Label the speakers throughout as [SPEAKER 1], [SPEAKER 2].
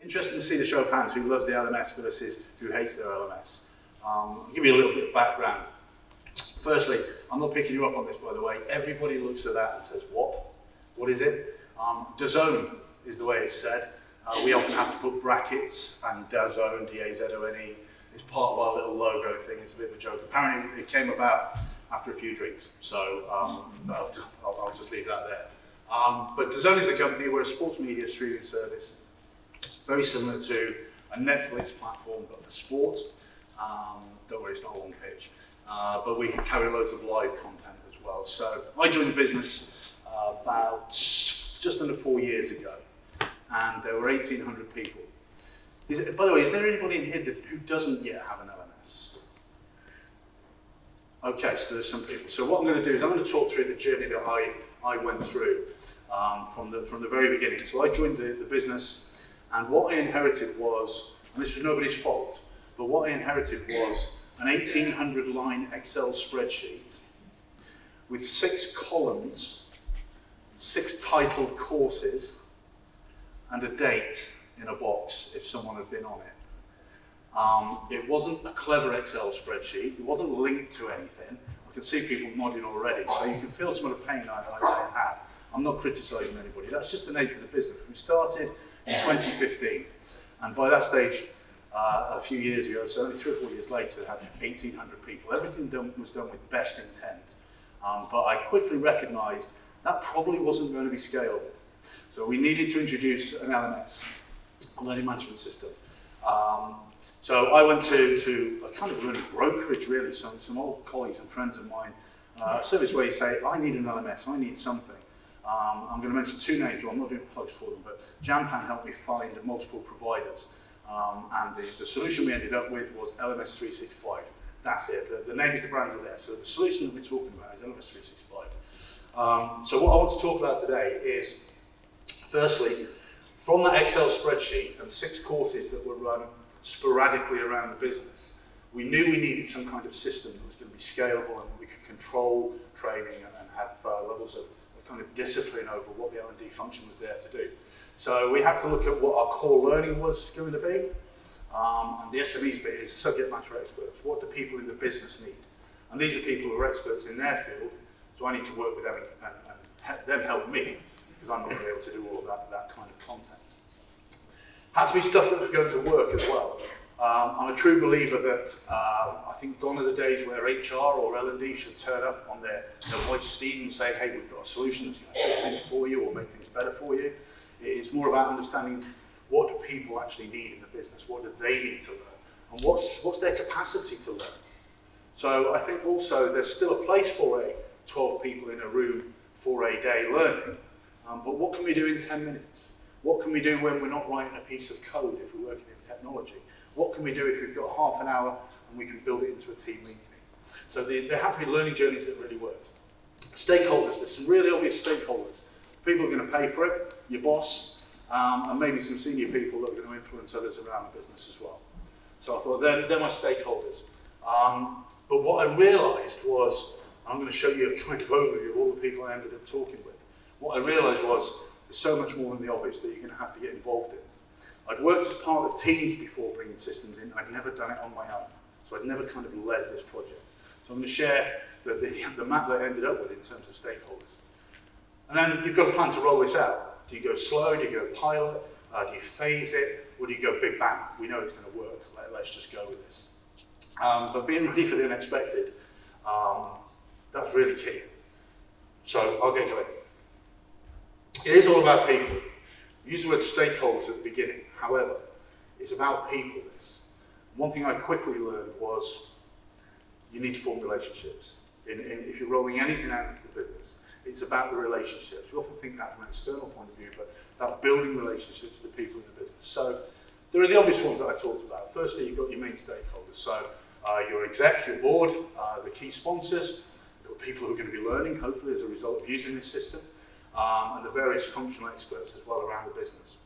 [SPEAKER 1] Interesting to see the show of hands who loves the LMS versus who hates their LMS. I'll give you a little bit of background. Firstly, I'm not picking you up on this, by the way. Everybody looks at that and says, what? What is it? DAZN is the way it's said. We often have to put brackets and DAZN, D-A-Z-O-N-E. It's part of our little logo thing. It's a bit of a joke. Apparently, it came about after a few drinks, so I'll just leave that there. But DAZN is a company. We're a sports media streaming service, very similar to a Netflix platform, but for sport. Don't worry, it's not a long pitch. But we carry loads of live content as well. So I joined the business about just under 4 years ago, and there were 1,800 people. By the way, is there anybody in here who doesn't yet have an LMS? Okay, so there's some people. So what I'm going to do is I'm going to talk through the journey that I went through from the very beginning. So I joined the business, and what I inherited was, and this was nobody's fault, but what I inherited was an 1,800-line Excel spreadsheet with 6 columns, 6 titled courses, and a date in a box if someone had been on it. It wasn't a clever Excel spreadsheet. It wasn't linked to anything. I can see people nodding already, so you can feel some of the pain I had. I'm not criticising anybody. That's just the nature of the business. We started in 2015, and by that stage, a few years ago, so only 3 or 4 years later, had 1,800 people. Everything was done with best intent, but I quickly recognised that probably wasn't going to be scalable. So we needed to introduce an LMS, a learning management system. So I went to a kind of learning brokerage, really, some old colleagues and friends of mine, a service where you say, I need an LMS, I need something. I'm going to mention 2 names, well, I'm not doing plugs for them, but Jampan helped me find multiple providers. And the solution we ended up with was LMS 365. That's it. The names, the brands are there. So the solution that we're talking about is LMS 365. So what I want to talk about today is, firstly, from that Excel spreadsheet and 6 courses that were run sporadically around the business, we knew we needed some kind of system that was going to be scalable and we could control training and have levels of kind of discipline over what the R&D function was there to do. So we had to look at what our core learning was going to be, and the SMEs bit is subject matter experts. What do people in the business need? And these are people who are experts in their field, so I need to work with them and them help me, because I'm not going to be able to do all of that kind of content. Had to be stuff that was going to work as well. I'm a true believer that I think gone are the days where HR or L&D should turn up on their white steam and say, hey, we've got a solution that's going to fix things for you or make things better for you. It's more about understanding what do people actually need in the business, what do they need to learn, and what's their capacity to learn. So I think also there's still a place for 12 people in a room for a day learning, but what can we do in 10 minutes? What can we do when we're not writing a piece of code if we're working in technology? What can we do if we've got half an hour and we can build it into a team meeting? So there have to be learning journeys that really work. Stakeholders, there's some really obvious stakeholders. People are going to pay for it, your boss, and maybe some senior people that are going to influence others around the business as well. So I thought, they're my stakeholders. But what I realised was, and I'm going to show you a kind of overview of all the people I ended up talking with. What I realised was, there's so much more than the obvious that you're going to have to get involved in. I'd worked as part of teams before bringing systems in. I'd never done it on my own. So I'd never kind of led this project. So I'm going to share the map that I ended up with in terms of stakeholders. And then you've got a plan to roll this out. Do you go slow? Do you go pilot? Do you phase it? Or do you go big bang? We know it's going to work. Let's just go with this. But being ready for the unexpected, that's really key. So I'll get going. It is all about people. We use the word stakeholders at the beginning. However, it's about people, this. One thing I quickly learned was you need to form relationships. If you're rolling anything out into the business, it's about the relationships. We often think that from an external point of view, but about building relationships with the people in the business. So there are the obvious ones that I talked about. Firstly, you've got your main stakeholders. So your exec, your board, the key sponsors, you've got people who are going to be learning, hopefully as a result of using this system, and the various functional experts as well around the business.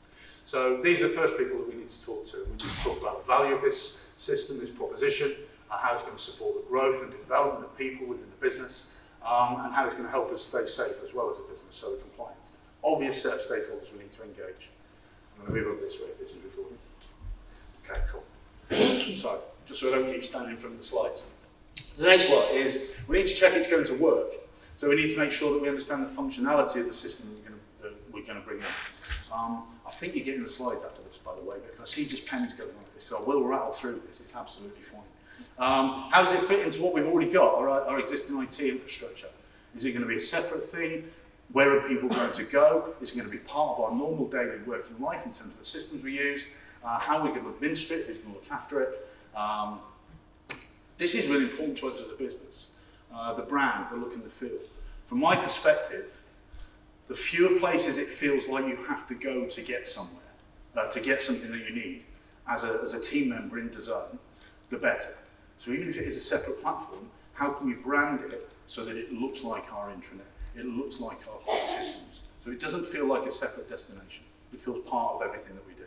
[SPEAKER 1] So these are the first people that we need to talk to. We need to talk about the value of this system, this proposition, how it's going to support the growth and development of people within the business, and how it's going to help us stay safe as well as a business, so the compliance. Obvious set of stakeholders we need to engage. I'm I'm going to move over this way if this is recording. Okay, cool. Sorry, just so I don't keep standing in front of the slides. The next one is we need to check it's going to work. So we need to make sure that we understand the functionality of the system that we're going to bring in. I think you're getting the slides afterwards, by the way, but if I see just pens going on this, because I will rattle through this, it's absolutely fine. How does it fit into what we've already got, our existing IT infrastructure? Is it going to be a separate thing? Where are people going to go? Is it going to be part of our normal daily working life in terms of the systems we use? How are we going to administer it? Who's going to look after it? This is really important to us as a business. The brand, the look and the feel. From my perspective, the fewer places it feels like you have to go to get somewhere, to get something that you need, as a team member in design, the better. So even if it is a separate platform, how can we brand it so that it looks like our intranet, it looks like our core systems, so it doesn't feel like a separate destination. It feels part of everything that we do.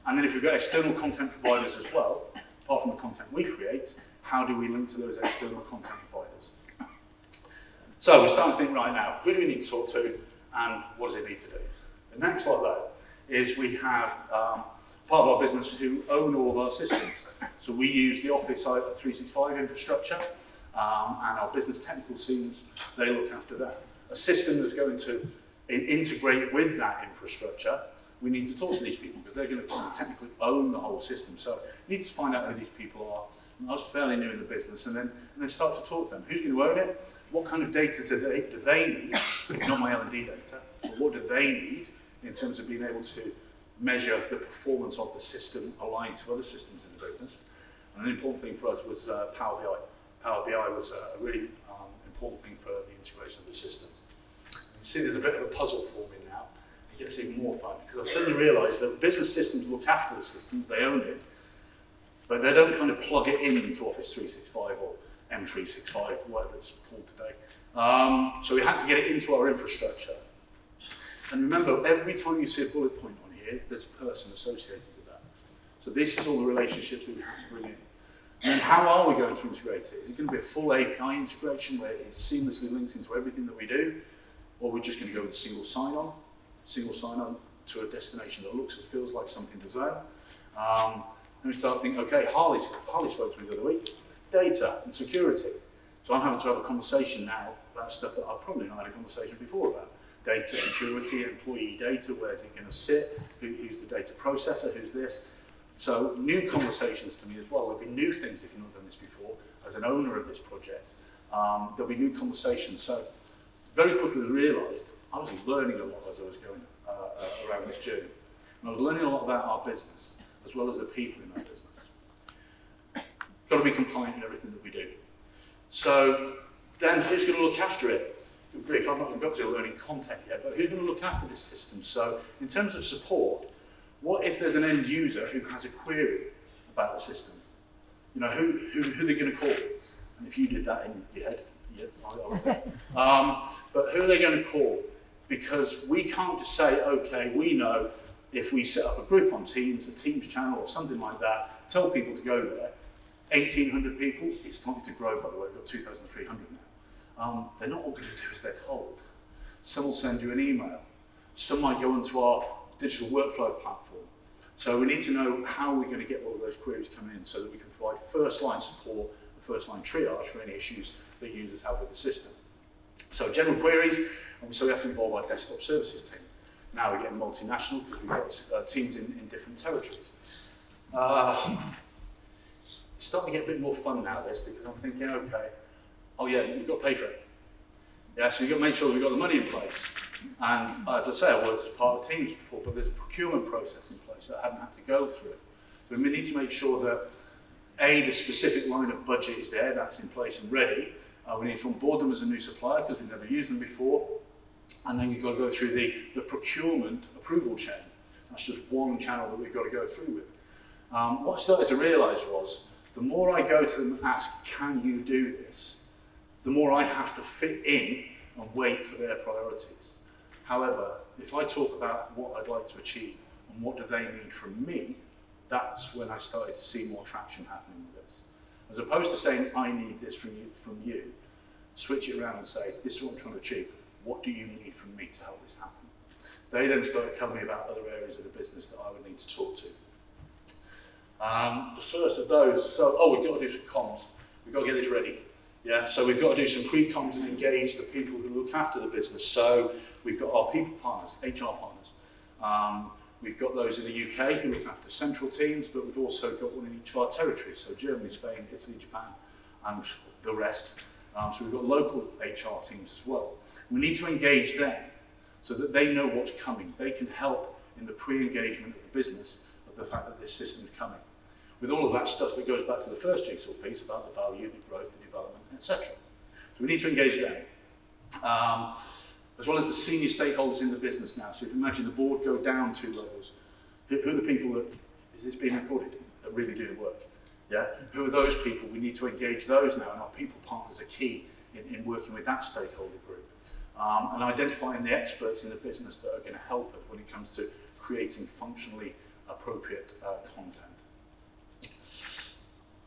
[SPEAKER 1] And then if we've got external content providers as well, apart from the content we create, how do we link to those external content providers? So we're starting to think right now, who do we need to talk to and what does it need to do? The next slide though is we have part of our business who own all of our systems. So we use the Office 365 infrastructure and our business technical teams, they look after that. A system that's going to integrate with that infrastructure, we need to talk to these people because they're going to technically own the whole system. So you need to find out who these people are. I was fairly new in the business, and then start to talk to them. Who's going to own it? What kind of data do they need? Not my L&D data, but what do they need in terms of being able to measure the performance of the system aligned to other systems in the business? And an important thing for us was Power BI. Power BI was a really important thing for the integration of the system. You see there's a bit of a puzzle forming now. It gets even more fun because I suddenly realised that business systems look after the systems, they own it, but they don't kind of plug it into Office 365 or M365, whatever it's called today. So we had to get it into our infrastructure. And remember, every time you see a bullet point on here, there's a person associated with that. So this is all the relationships that we have to bring in. And then how are we going to integrate it? Is it going to be a full API integration where it seamlessly links into everything that we do? Or are we just going to go with a single sign-on to a destination that looks and feels like something to own? And we start thinking, okay, Harley spoke to me the other week, data and security. So I'm having to have a conversation now about stuff that I've probably not had a conversation before about. Data security, employee data, where's it going to sit, who's the data processor, who's this. So new conversations to me as well. There'll be new things if you've not done this before. As an owner of this project, there'll be new conversations. So very quickly realised I was learning a lot as I was going around this journey. And I was learning a lot about our business, as well as the people in our business. Got to be compliant in everything that we do. So then who's going to look after it? Good grief, I've not even got to learning content yet, but who's going to look after this system? So in terms of support, what if there's an end user who has a query about the system? You know, who they're going to call? And if you did that in your head, yeah, I was there. But who are they going to call? Because we can't just say, okay, we know if we set up a group on Teams, a Teams channel or something like that, tell people to go there. 1,800 people, it's starting to grow, by the way, we've got 2,300 now. They're not all going to do as they're told. Some will send you an email. Some might go onto our digital workflow platform. So we need to know how we're going to get all of those queries coming in so that we can provide first-line support and first-line triage for any issues that users have with the system. So general queries, and so we have to involve our desktop services team. Now we're getting multinational because we've got teams in different territories. It's starting to get a bit more fun now, this, because I'm thinking, okay, oh yeah, you've got to pay for it. Yeah, so you've got to make sure that we've got the money in place. And as I say, I worked as part of Teams before, but there's a procurement process in place that I haven't had to go through. So we need to make sure that, A, the specific line of budget is there, that's in place and ready. We need to onboard them as a new supplier because we've never used them before. And then you've got to go through the procurement approval chain. That's just one channel that we've got to go through with. What I started to realise was, the more I go to them and ask, can you do this, the more I have to fit in and wait for their priorities. However, if I talk about what I'd like to achieve and what do they need from me, that's when I started to see more traction happening with this. As opposed to saying, I need this from you, switch it around and say, this is what I'm trying to achieve. What do you need from me to help this happen? They then started telling me about other areas of the business that I would need to talk to. The first of those, we've got to do some comms. We've got to get this ready. Yeah, so we've got to do some pre-comms and engage the people who look after the business. So we've got our people partners, HR partners. We've got those in the UK who look after central teams, but we've also got one in each of our territories. So Germany, Spain, Italy, Japan, and the rest. So we've got local HR teams as well. We need to engage them so that they know what's coming. They can help in the pre-engagement of the business of the fact that this system is coming. With all of that stuff that goes back to the first jigsaw piece about the value, the growth, the development, etc. So we need to engage them. As well as the senior stakeholders in the business now. So if you imagine the board go down 2 levels, who are the people that, is this being recorded, that really do the work? Yeah? Who are those people? We need to engage those now, and our people partners are key in working with that stakeholder group. And identifying the experts in the business that are going to help us when it comes to creating functionally appropriate content.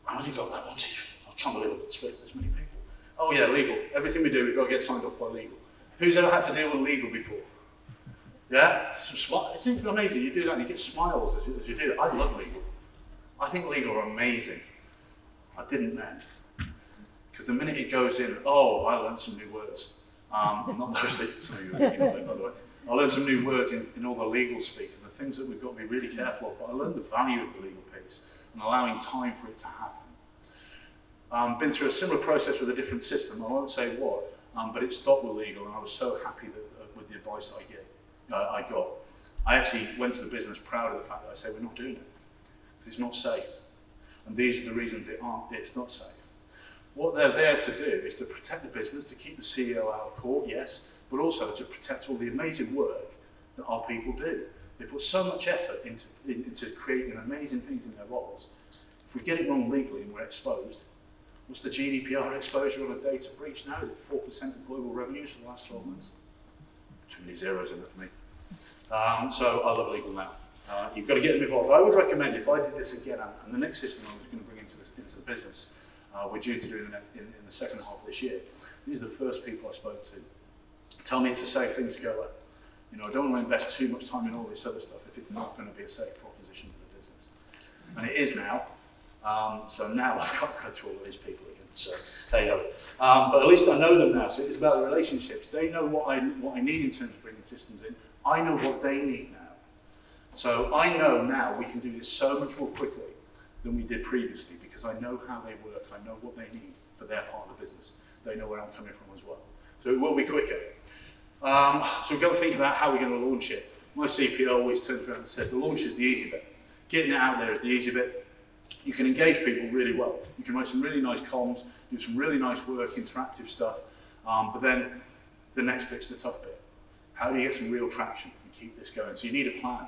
[SPEAKER 1] I've only got that one teacher. I can't believe I've spoken to this many people. Oh yeah, legal. Everything we do, we've got to get signed off by legal. Who's ever had to deal with legal before? Yeah? Isn't it amazing? You do that and you get smiles as you do it. I love legal. I think legal are amazing. I didn't then. Because the minute it goes in, I learned some new words. Not those things, some of you know them, by the way. I learned some new words in all the legal speak and the things that we've got to be really careful of. But I learned the value of the legal piece and allowing time for it to happen. Been through a similar process with a different system. I won't say what, but it stopped with legal, and I was so happy that, with the advice that I got. I actually went to the business proud of the fact that I said we're not doing it because it's not safe, and these are the reasons it's not safe. What they're there to do is to protect the business, to keep the CEO out of court, yes, but also to protect all the amazing work that our people do. They put so much effort into creating amazing things in their roles. If we get it wrong legally and we're exposed, what's the GDPR exposure on a data breach now? Is it 4% of global revenues for the last 12 months? Too many zeros in it for me. So I love legal now. You've got to get them involved. I would recommend, if I did this again, and the next system I was going to bring into the business, we're due to do in the second half of this year. These are the first people I spoke to. Tell me it's a safe thing to go at. You know, I don't want to invest too much time in all this other stuff if it's not going to be a safe proposition for the business. And it is now. So now I've got to go through all of these people again. So hey ho. But at least I know them now. So it's about the relationships. They know what I need in terms of bringing systems in. I know what they need now. So I know now we can do this so much more quickly than we did previously because I know how they work. I know what they need for their part of the business. They know where I'm coming from as well. So it will be quicker. So we've got to think about how we're going to launch it. My CPO always turns around and said, the launch is the easy bit. Getting it out there is the easy bit. You can engage people really well. You can write some really nice comms, do some really nice work, interactive stuff, but then the next bit's the tough bit. How do you get some real traction and keep this going? So you need a plan.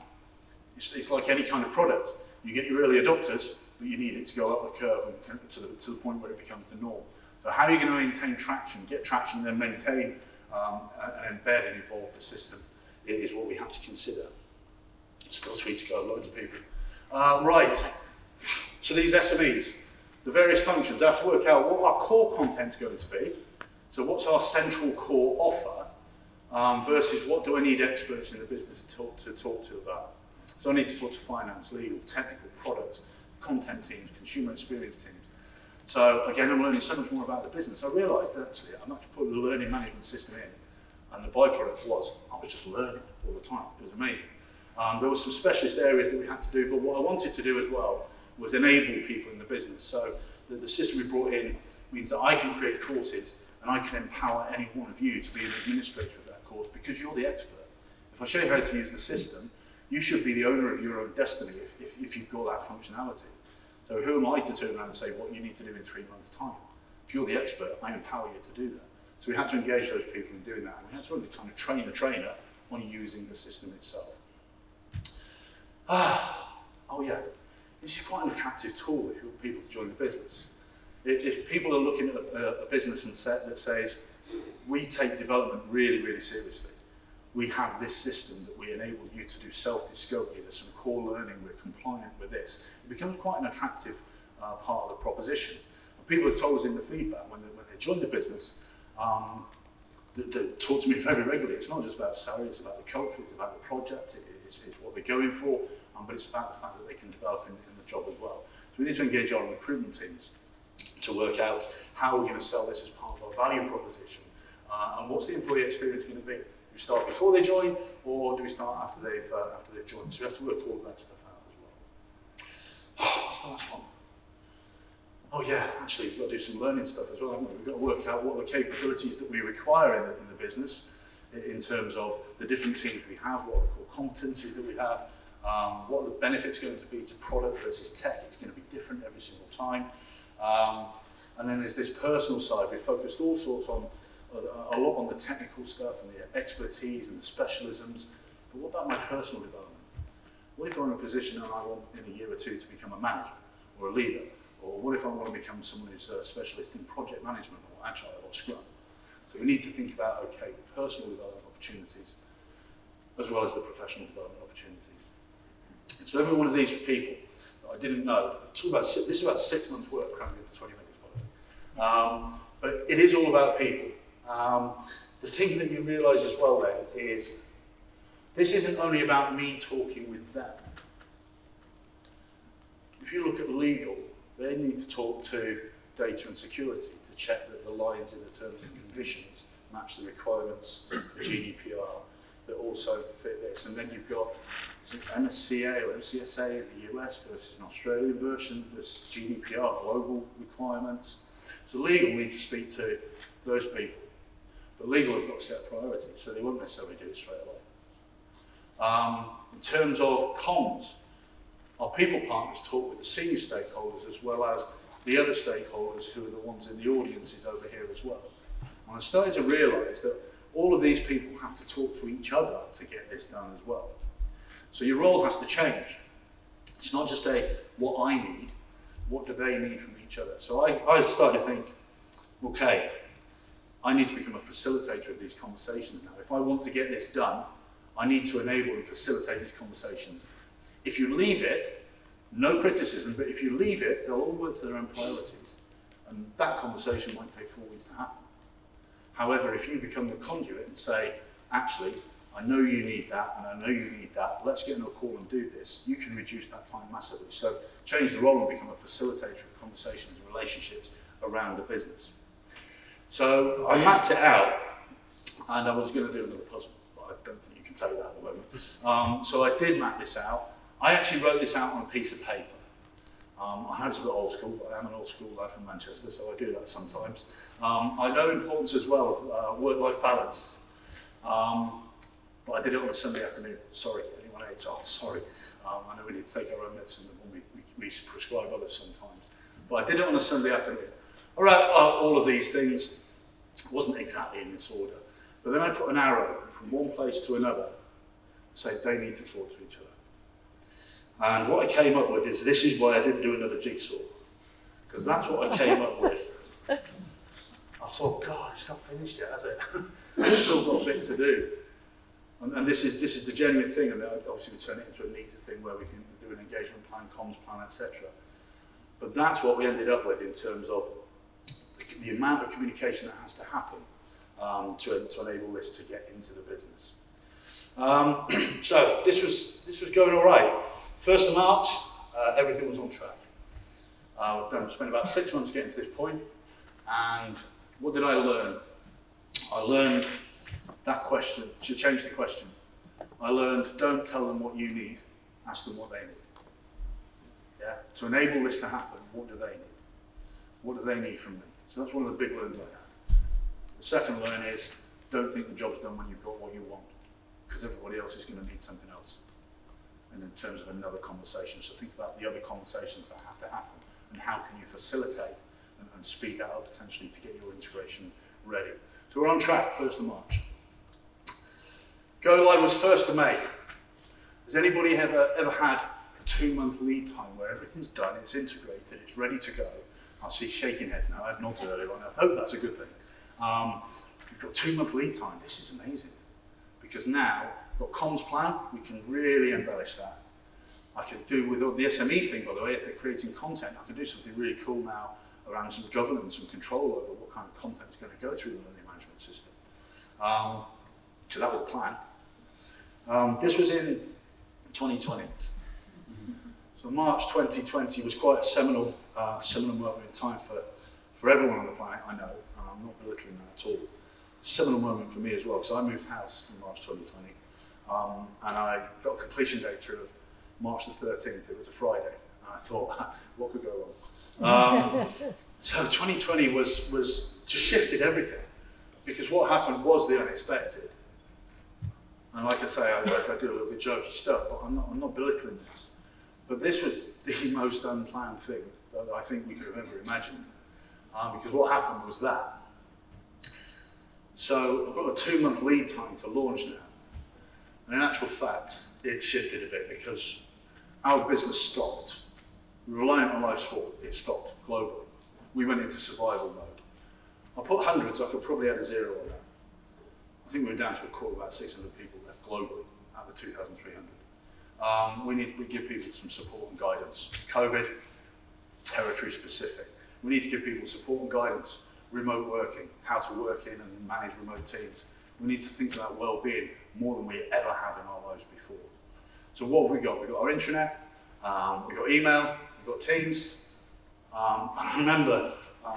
[SPEAKER 1] It's like any kind of product. You get your early adopters, but you need it to go up the curve and to the point where it becomes the norm. So how are you going to maintain traction, get traction, and then maintain and embed and evolve the system is what we have to consider. Still sweet to go, loads of people. Right, so these SMEs, the various functions, I have to work out what our core content is going to be. So what's our central core offer versus what do I need experts in the business to talk to about. So I need to talk to finance, legal, technical, product, content teams, consumer experience teams. So again, I'm learning so much more about the business. I realised actually I'm actually putting the learning management system in, and the byproduct was I was just learning all the time. It was amazing. There were some specialist areas that we had to do, but what I wanted to do as well was enable people in the business. So the system we brought in means that I can create courses and I can empower any one of you to be an administrator of that course because you're the expert. If I show you how to use the system, you should be the owner of your own destiny if you've got that functionality. So who am I to turn around and say what you need to do in 3 months' time? If you're the expert, I empower you to do that. So we had to engage those people in doing that, and we had to really kind of train the trainer on using the system itself. Oh yeah, this is quite an attractive tool if you want people to join the business. If people are looking at a business and that says, we take development really, really seriously, we have this system that we enable you to do self-discovery, there's some core learning, we're compliant with this, it becomes quite an attractive part of the proposition. And people have told us in the feedback when they join the business, that talk to me very regularly. It's not just about salary, it's about the culture, it's about the project, it's what they're going for, but it's about the fact that they can develop in the job as well. So we need to engage our recruitment teams to work out how we're going to sell this as part of our value proposition, and what's the employee experience going to be. Do we start before they join, or do we start after they've joined? So we have to work all of that stuff out as well. What's the last one? Oh yeah, actually we've got to do some learning stuff as well, haven't we? We've got to work out what are the capabilities that we require in the business in terms of the different teams we have, what are the core competencies that we have, what are the benefits going to be to product versus tech. It's going to be different every single time. And then there's this personal side. We've focused all sorts on, a lot on the technical stuff and the expertise and the specialisms, but what about my personal development? What if I'm in a position and I want in a year or two to become a manager or a leader? Or what if I want to become someone who's a specialist in project management or agile or scrum? So we need to think about, okay, personal development opportunities as well as the professional development opportunities. So every one of these are people that I didn't know. This is about 6 months work crammed into 20 minutes, by the way. But it is all about people. The thing that you realise as well then is this isn't only about me talking with them. If you look at legal, they need to talk to data and security to check that the lines in the terms and conditions match the requirements for GDPR that also fit this. And then you've got MSCA or MCSA in the US versus an Australian version versus GDPR, global requirements. So legal needs to speak to those people. But legal have got set priorities, so they won't necessarily do it straight away. In terms of comms, our people partners talk with the senior stakeholders as well as the other stakeholders who are the ones in the audiences over here as well. And I started to realise that all of these people have to talk to each other to get this done as well. So your role has to change. It's not just what I need, what do they need from each other? So I started to think, okay, I need to become a facilitator of these conversations now. If I want to get this done, I need to enable and facilitate these conversations. If you leave it, no criticism, but if you leave it, they'll all work to their own priorities. And that conversation might take 4 weeks to happen. However, if you become the conduit and say, actually, I know you need that, and I know you need that, let's get into a call and do this, you can reduce that time massively. So change the role and become a facilitator of conversations and relationships around the business. So I mapped it out, and I was going to do another puzzle, but I don't think you can tell you that at the moment. So I did map this out. I actually wrote this out on a piece of paper. I know it's a bit old school, but I am an old school lad from Manchester, so I do that sometimes. I know importance as well of work-life balance, but I did it on a Sunday afternoon. Sorry, anyone at HR, sorry. I know we need to take our own medicine, and we prescribe others sometimes. But I did it on a Sunday afternoon. I wrote all of these things. It wasn't exactly in this order, but then I put an arrow from one place to another, say they need to talk to each other. And what I came up with is, this is why I didn't do another jigsaw, because that's what I came up with. I thought, God, it's not finished yet, has it? We've still got a bit to do. And this is the genuine thing, and obviously we turn it into a neater thing where we can do an engagement plan, comms plan, etc. But that's what we ended up with in terms of the amount of communication that has to happen to enable this to get into the business. So this was going all right. 1st of March, everything was on track. I've spent about 6 months getting to this point, and what did I learn? I learned that question, to change the question. I learned, don't tell them what you need, ask them what they need. Yeah? To enable this to happen, what do they need? What do they need from me? So that's one of the big learns I had. The second learn is, don't think the job's done when you've got what you want, because everybody else is going to need something else. And in terms of another conversation, so think about the other conversations that have to happen, and how can you facilitate and speed that up potentially to get your integration ready. So we're on track, 1st of March. Go live was 1st of May. Has anybody ever had a 2-month lead time where everything's done, it's integrated, it's ready to go? I see shaking heads now. I had nods earlier on. I hope that's a good thing. We've got 2-month lead time. This is amazing, because now we've got comms plan. We can really embellish that. I can do with the SME thing, by the way, if they're creating content, I can do something really cool now around some governance and control over what kind of content is going to go through the learning management system. So that was the plan. This was in 2020. So March 2020 was quite a seminal moment in time for everyone on the planet, I know, and I'm not belittling that at all. A seminal moment for me as well, because I moved house in March 2020, and I got a completion date through of March the 13th. It was a Friday, and I thought, what could go wrong? So 2020 was just shifted everything, because what happened was the unexpected. And like I say, I do a little bit jokey stuff, but I'm not belittling this. But this was the most unplanned thing that I think we could have ever imagined. Because what happened was that. So I've got a 2-month lead time to launch now. And in actual fact, it shifted a bit because our business stopped. We were reliant on live sport, it stopped globally. We went into survival mode. I put hundreds, I could probably add a zero on that. I think we were down to a quarter, about 600 people left globally out of the 2,300. We need to give people some support and guidance. COVID, territory specific. We need to give people support and guidance, remote working, how to work in and manage remote teams. We need to think about well-being more than we ever have in our lives before. So what have we got? We've got our intranet, we've got email, we've got Teams. I remember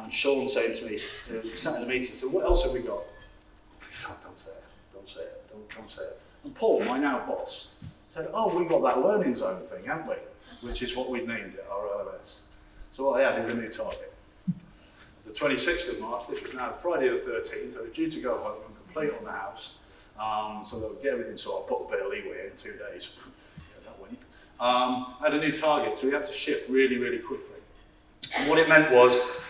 [SPEAKER 1] Sean saying to me, he sat in a meeting, so what else have we got? Don't say it, don't say it, don't say it. And Paul, my now boss, said, oh, we got that learning zone thing, haven't we? Which is what we named it, our LMS. So what I had is a new target. The 26th of March, this was now Friday the 13th, I was due to go home and complete on the house. So they'll get everything sorted. I put a bit of leeway in 2 days. Yeah, that went. I had a new target, so we had to shift really, really quickly. And what it meant was,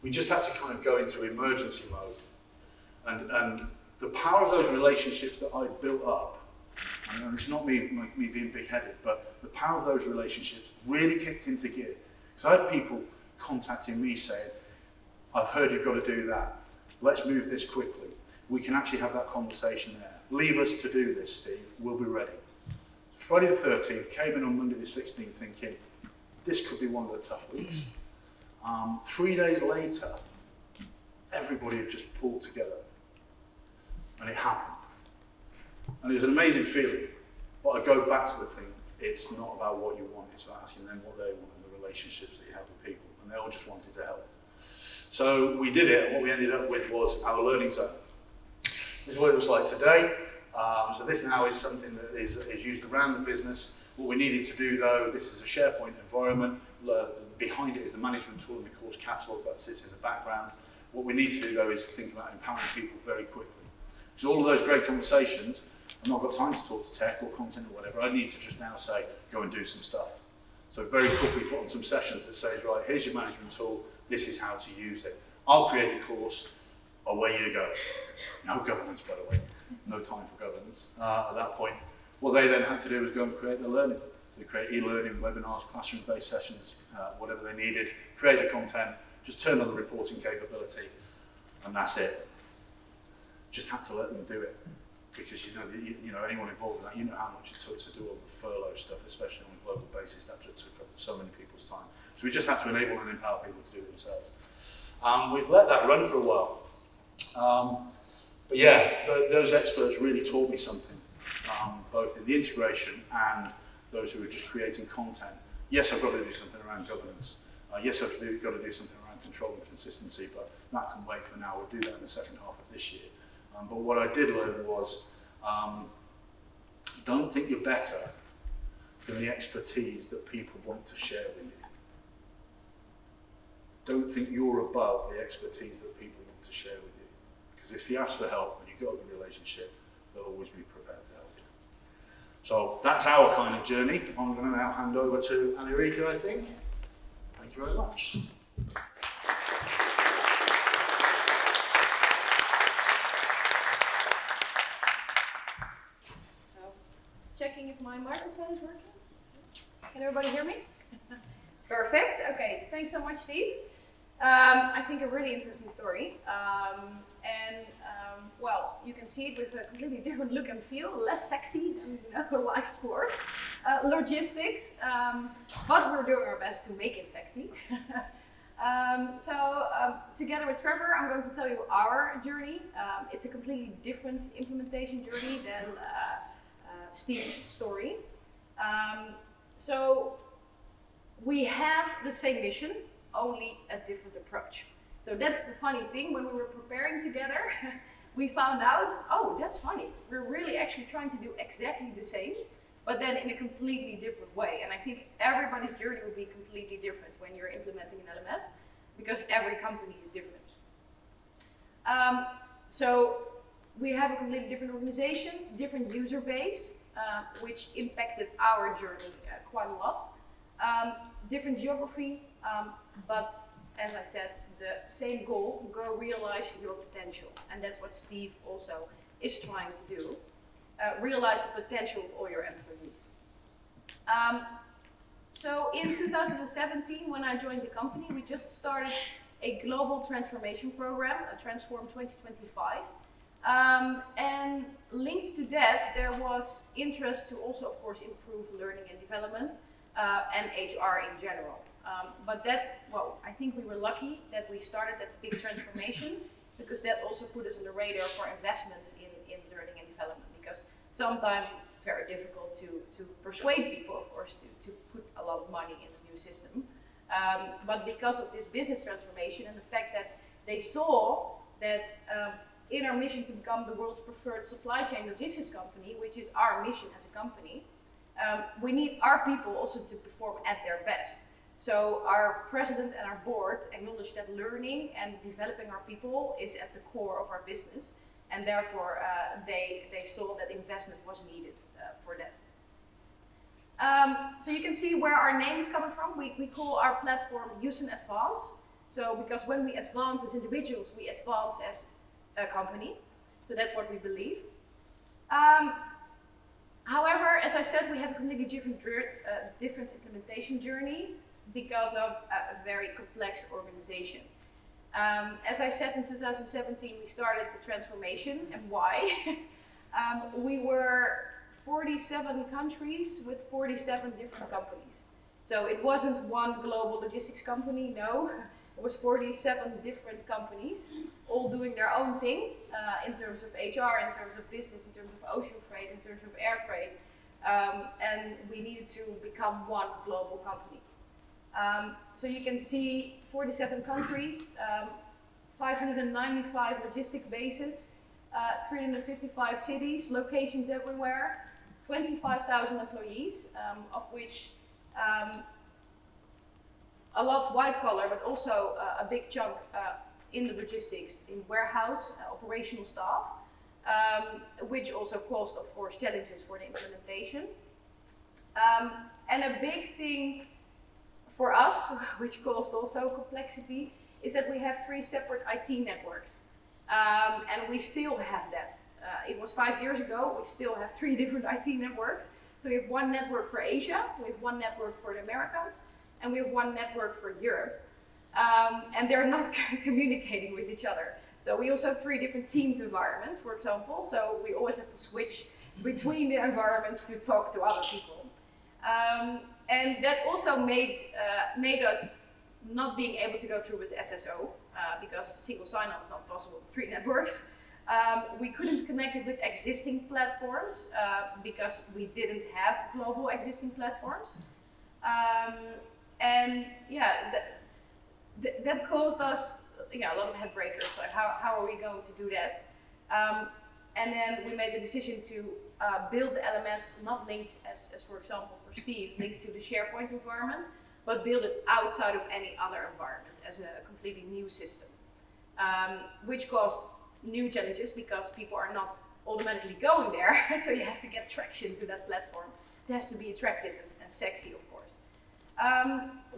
[SPEAKER 1] we just had to kind of go into emergency mode. And the power of those relationships that I built up, and it's not me being big-headed, but the power of those relationships really kicked into gear. Because I had people contacting me saying, I've heard you've got to do that. Let's move this quickly. We can actually have that conversation there. Leave us to do this, Steve. We'll be ready. Friday the 13th, came in on Monday the 16th thinking, this could be one of the tough weeks. 3 days later, everybody had just pulled together. And it happened. And it was an amazing feeling. But I go back to the thing, it's not about what you want, it's about asking them what they want and the relationships that you have with people. And they all just wanted to help. So we did it, and what we ended up with was our learning zone. This is what it was like today. So this now is something that is used around the business. What we needed to do though, this is a SharePoint environment. Behind it is the management tool and the course catalogue that sits in the background. What we need to do though is think about empowering people very quickly. Because all of those great conversations, I've not got time to talk to tech or content or whatever. I need to just now say, go and do some stuff. So very quickly put on some sessions that says, right, here's your management tool, this is how to use it. I'll create the course, away you go. No governance, by the way. No time for governance at that point. What they then had to do was go and create the learning. So create e-learning, webinars, classroom-based sessions, whatever they needed, create the content, just turn on the reporting capability, and that's it. Just had to let them do it. Because you know anyone involved in that, you know how much it took to do all the furlough stuff, especially on a global basis. That just took up so many people's time. So we just had to enable and empower people to do it themselves. We've let that run for a while. But yeah, those experts really taught me something, both in the integration and those who were just creating content. Yes, I've got to do something around governance. Yes, I've got to do something around control and consistency, but that can wait for now. We'll do that in the second half of this year. But what I did learn was, don't think you're better than the expertise that people want to share with you. Don't think you're above the expertise that people want to share with you. Because if you ask for help and you've got a good relationship, they'll always be prepared to help you. So that's our kind of journey. I'm going to now hand over to Anurika, I think. Thank you very much.
[SPEAKER 2] Checking if my microphone is working. Can everybody hear me? Perfect. Okay. Thanks so much, Steve. I think a really interesting story. Well, you can see it with a completely different look and feel, less sexy than live sports, logistics, but we're doing our best to make it sexy. Together with Trevor, I'm going to tell you our journey. It's a completely different implementation journey than Steve's story. So we have the same mission, only a different approach. So that's the funny thing. When we were preparing together, we found out, oh, that's funny. We're really actually trying to do exactly the same, but then in a completely different way. And I think everybody's journey will be completely different when you're implementing an LMS, because every company is different. So we have a completely different organization, different user base, which impacted our journey quite a lot. Different geography, but as I said, the same goal: go realize your potential. And that's what Steve also is trying to do. Realize the potential of all your employees. So in 2017, when I joined the company, we just started a global transformation program, a Transform 2025. And linked to that, there was interest to also, of course, improve learning and development and HR in general. But that, well, I think we were lucky that we started that big transformation, because that also put us on the radar for investments in learning and development. Because sometimes it's very difficult to persuade people, of course, to put a lot of money in a new system. But because of this business transformation and the fact that they saw that in our mission to become the world's preferred supply chain logistics company, which is our mission as a company, we need our people also to perform at their best. So our president and our board acknowledge that learning and developing our people is at the core of our business, and therefore they saw that investment was needed for that. So you can see where our name is coming from. We call our platform Use and Advance. So because when we advance as individuals, we advance as a company. So that's what we believe. However, as I said, we have a completely different implementation journey because of a very complex organization. As I said, in 2017, we started the transformation. And why? We were 47 countries with 47 different companies. So it wasn't one global logistics company, no. It was 47 different companies, all doing their own thing in terms of HR, in terms of business, in terms of ocean freight, in terms of air freight. And we needed to become one global company. So you can see 47 countries, 595 logistic bases, 355 cities, locations everywhere, 25,000 employees, of which a lot white collar, but also a big chunk in the logistics, in warehouse, operational staff, which also caused, of course, challenges for the implementation. And a big thing for us, which caused also complexity, is that we have 3 separate IT networks. And we still have that. It was 5 years ago, we still have 3 different IT networks. So we have one network for Asia, we have one network for the Americas, and we have one network for Europe. And they're not communicating with each other. So we also have 3 different Teams environments, for example. So we always have to switch between the environments to talk to other people. And that also made us not being able to go through with SSO, because single sign-on is not possible with 3 networks. We couldn't connect it with existing platforms because we didn't have global existing platforms. And yeah, that caused us a lot of headbreakers. Like how are we going to do that? And then we made the decision to build the LMS not linked as for example for Steve, linked to the SharePoint environment, but build it outside of any other environment as a completely new system, which caused new challenges because people are not automatically going there. So you have to get traction to that platform. It has to be attractive and sexy, of course.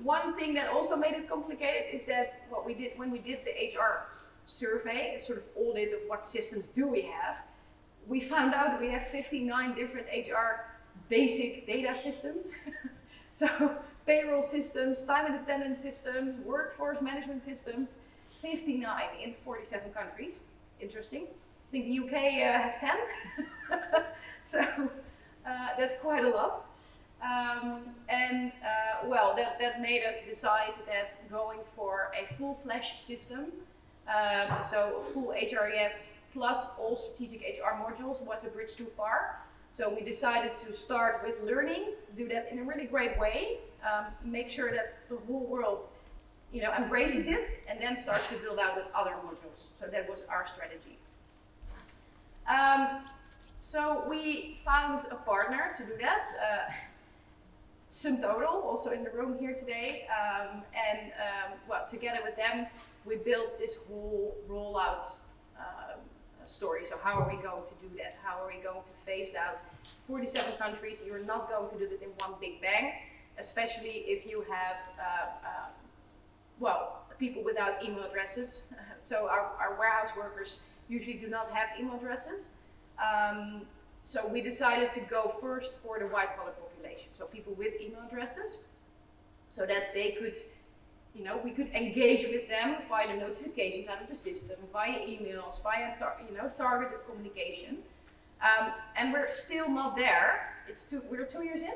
[SPEAKER 2] One thing that also made it complicated is that what we did when we did the HR survey, a sort of audit of what systems do we have, we found out that we have 59 different HR basic data systems. So payroll systems, time and attendance systems, workforce management systems, 59 in 47 countries. Interesting. I think the UK has 10. So that's quite a lot. Well, that made us decide that going for a full-fledged system, so full HRES plus all strategic HR modules was a bridge too far. So we decided to start with learning, do that in a really great way, make sure that the whole world, you know, embraces it, and then starts to build out with other modules. So that was our strategy. So we found a partner to do that. SumTotal, also in the room here today, well, together with them, we built this whole rollout story. So how are we going to do that? How are we going to phase it out? 47 countries, you're not going to do it in one big bang, especially if you have, well, people without email addresses. So our warehouse workers usually do not have email addresses. So we decided to go first for the white collar population, so people with email addresses, so that they could, you know, we could engage with them via the notifications out of the system, via emails, via targeted communication. And we're still not there. We're 2 years in.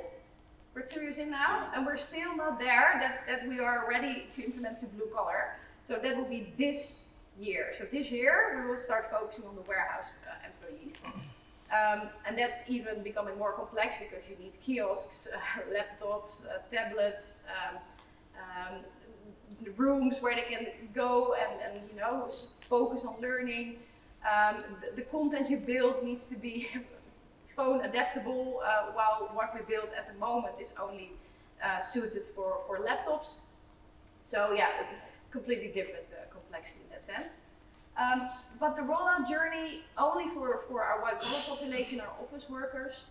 [SPEAKER 2] We're 2 years in now, and we're still not there that we are ready to implement to blue collar. So that will be this year. So this year we will start focusing on the warehouse employees. And that's even becoming more complex because you need kiosks, laptops, tablets, rooms where they can go and you know, focus on learning. The content you build needs to be phone adaptable, while what we build at the moment is only suited for laptops. So yeah, completely different complexity in that sense. But the rollout journey only for our white collar population, our office workers,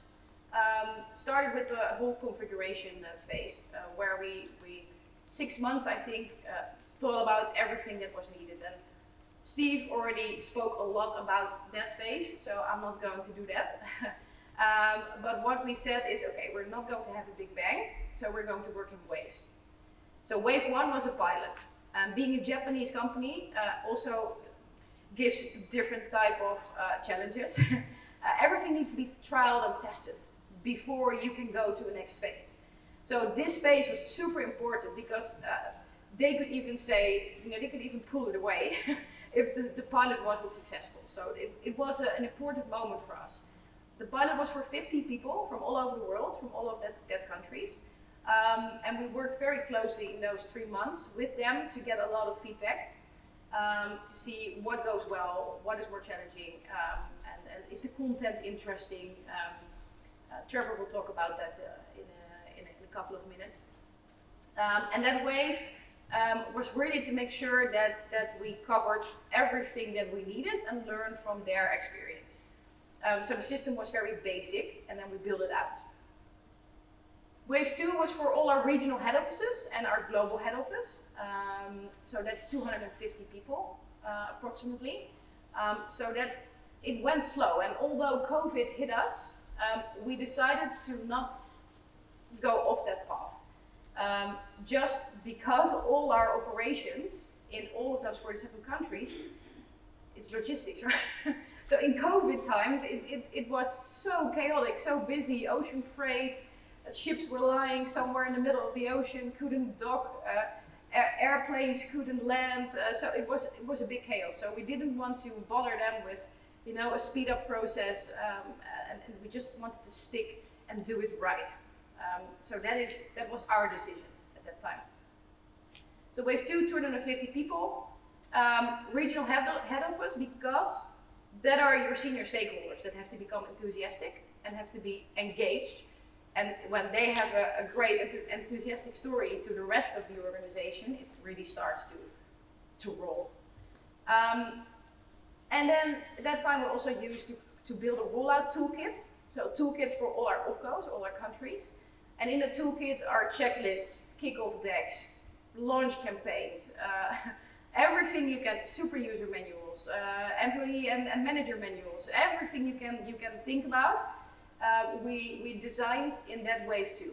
[SPEAKER 2] started with the whole configuration phase, where we 6 months, I think, thought about everything that was needed. And Steve already spoke a lot about that phase, so I'm not going to do that. But what we said is, okay, we're not going to have a big bang, so we're going to work in waves. So wave 1 was a pilot. Being a Japanese company also gives different type of challenges. Everything needs to be trialed and tested before you can go to the next phase. So this phase was super important because they could even say, you know, they could even pull it away if the pilot wasn't successful. So it was an important moment for us. The pilot was for 50 people from all over the world, from all of that countries. And we worked very closely in those 3 months with them to get a lot of feedback, to see what goes well, what is more challenging, and is the content interesting. Trevor will talk about that in a couple of minutes. And that wave was really to make sure that we covered everything that we needed and learned from their experience. So the system was very basic, and then we built it out. Wave 2 was for all our regional head offices and our global head office. So that's 250 people, approximately. So that it went slow, and although COVID hit us, we decided to not go off that path. Just because all our operations in all of those 47 countries, it's logistics, right? So in COVID times, it was so chaotic, so busy, ocean freight, ships were lying somewhere in the middle of the ocean, couldn't dock, airplanes couldn't land, so it was a big chaos. So we didn't want to bother them with, you know, a speed up process, and we just wanted to stick and do it right. So that was our decision at that time. So wave 2, 250 people, regional head office, because that are your senior stakeholders that have to become enthusiastic and have to be engaged. And when they have a great enthusiastic story to the rest of the organization, it really starts to roll. And then at that time we also used to build a rollout toolkit. So a toolkit for all our opcos, all our countries. And in the toolkit are checklists, kickoff decks, launch campaigns, everything you can, super user manuals, employee and manager manuals, everything you can think about. We designed in that wave 2,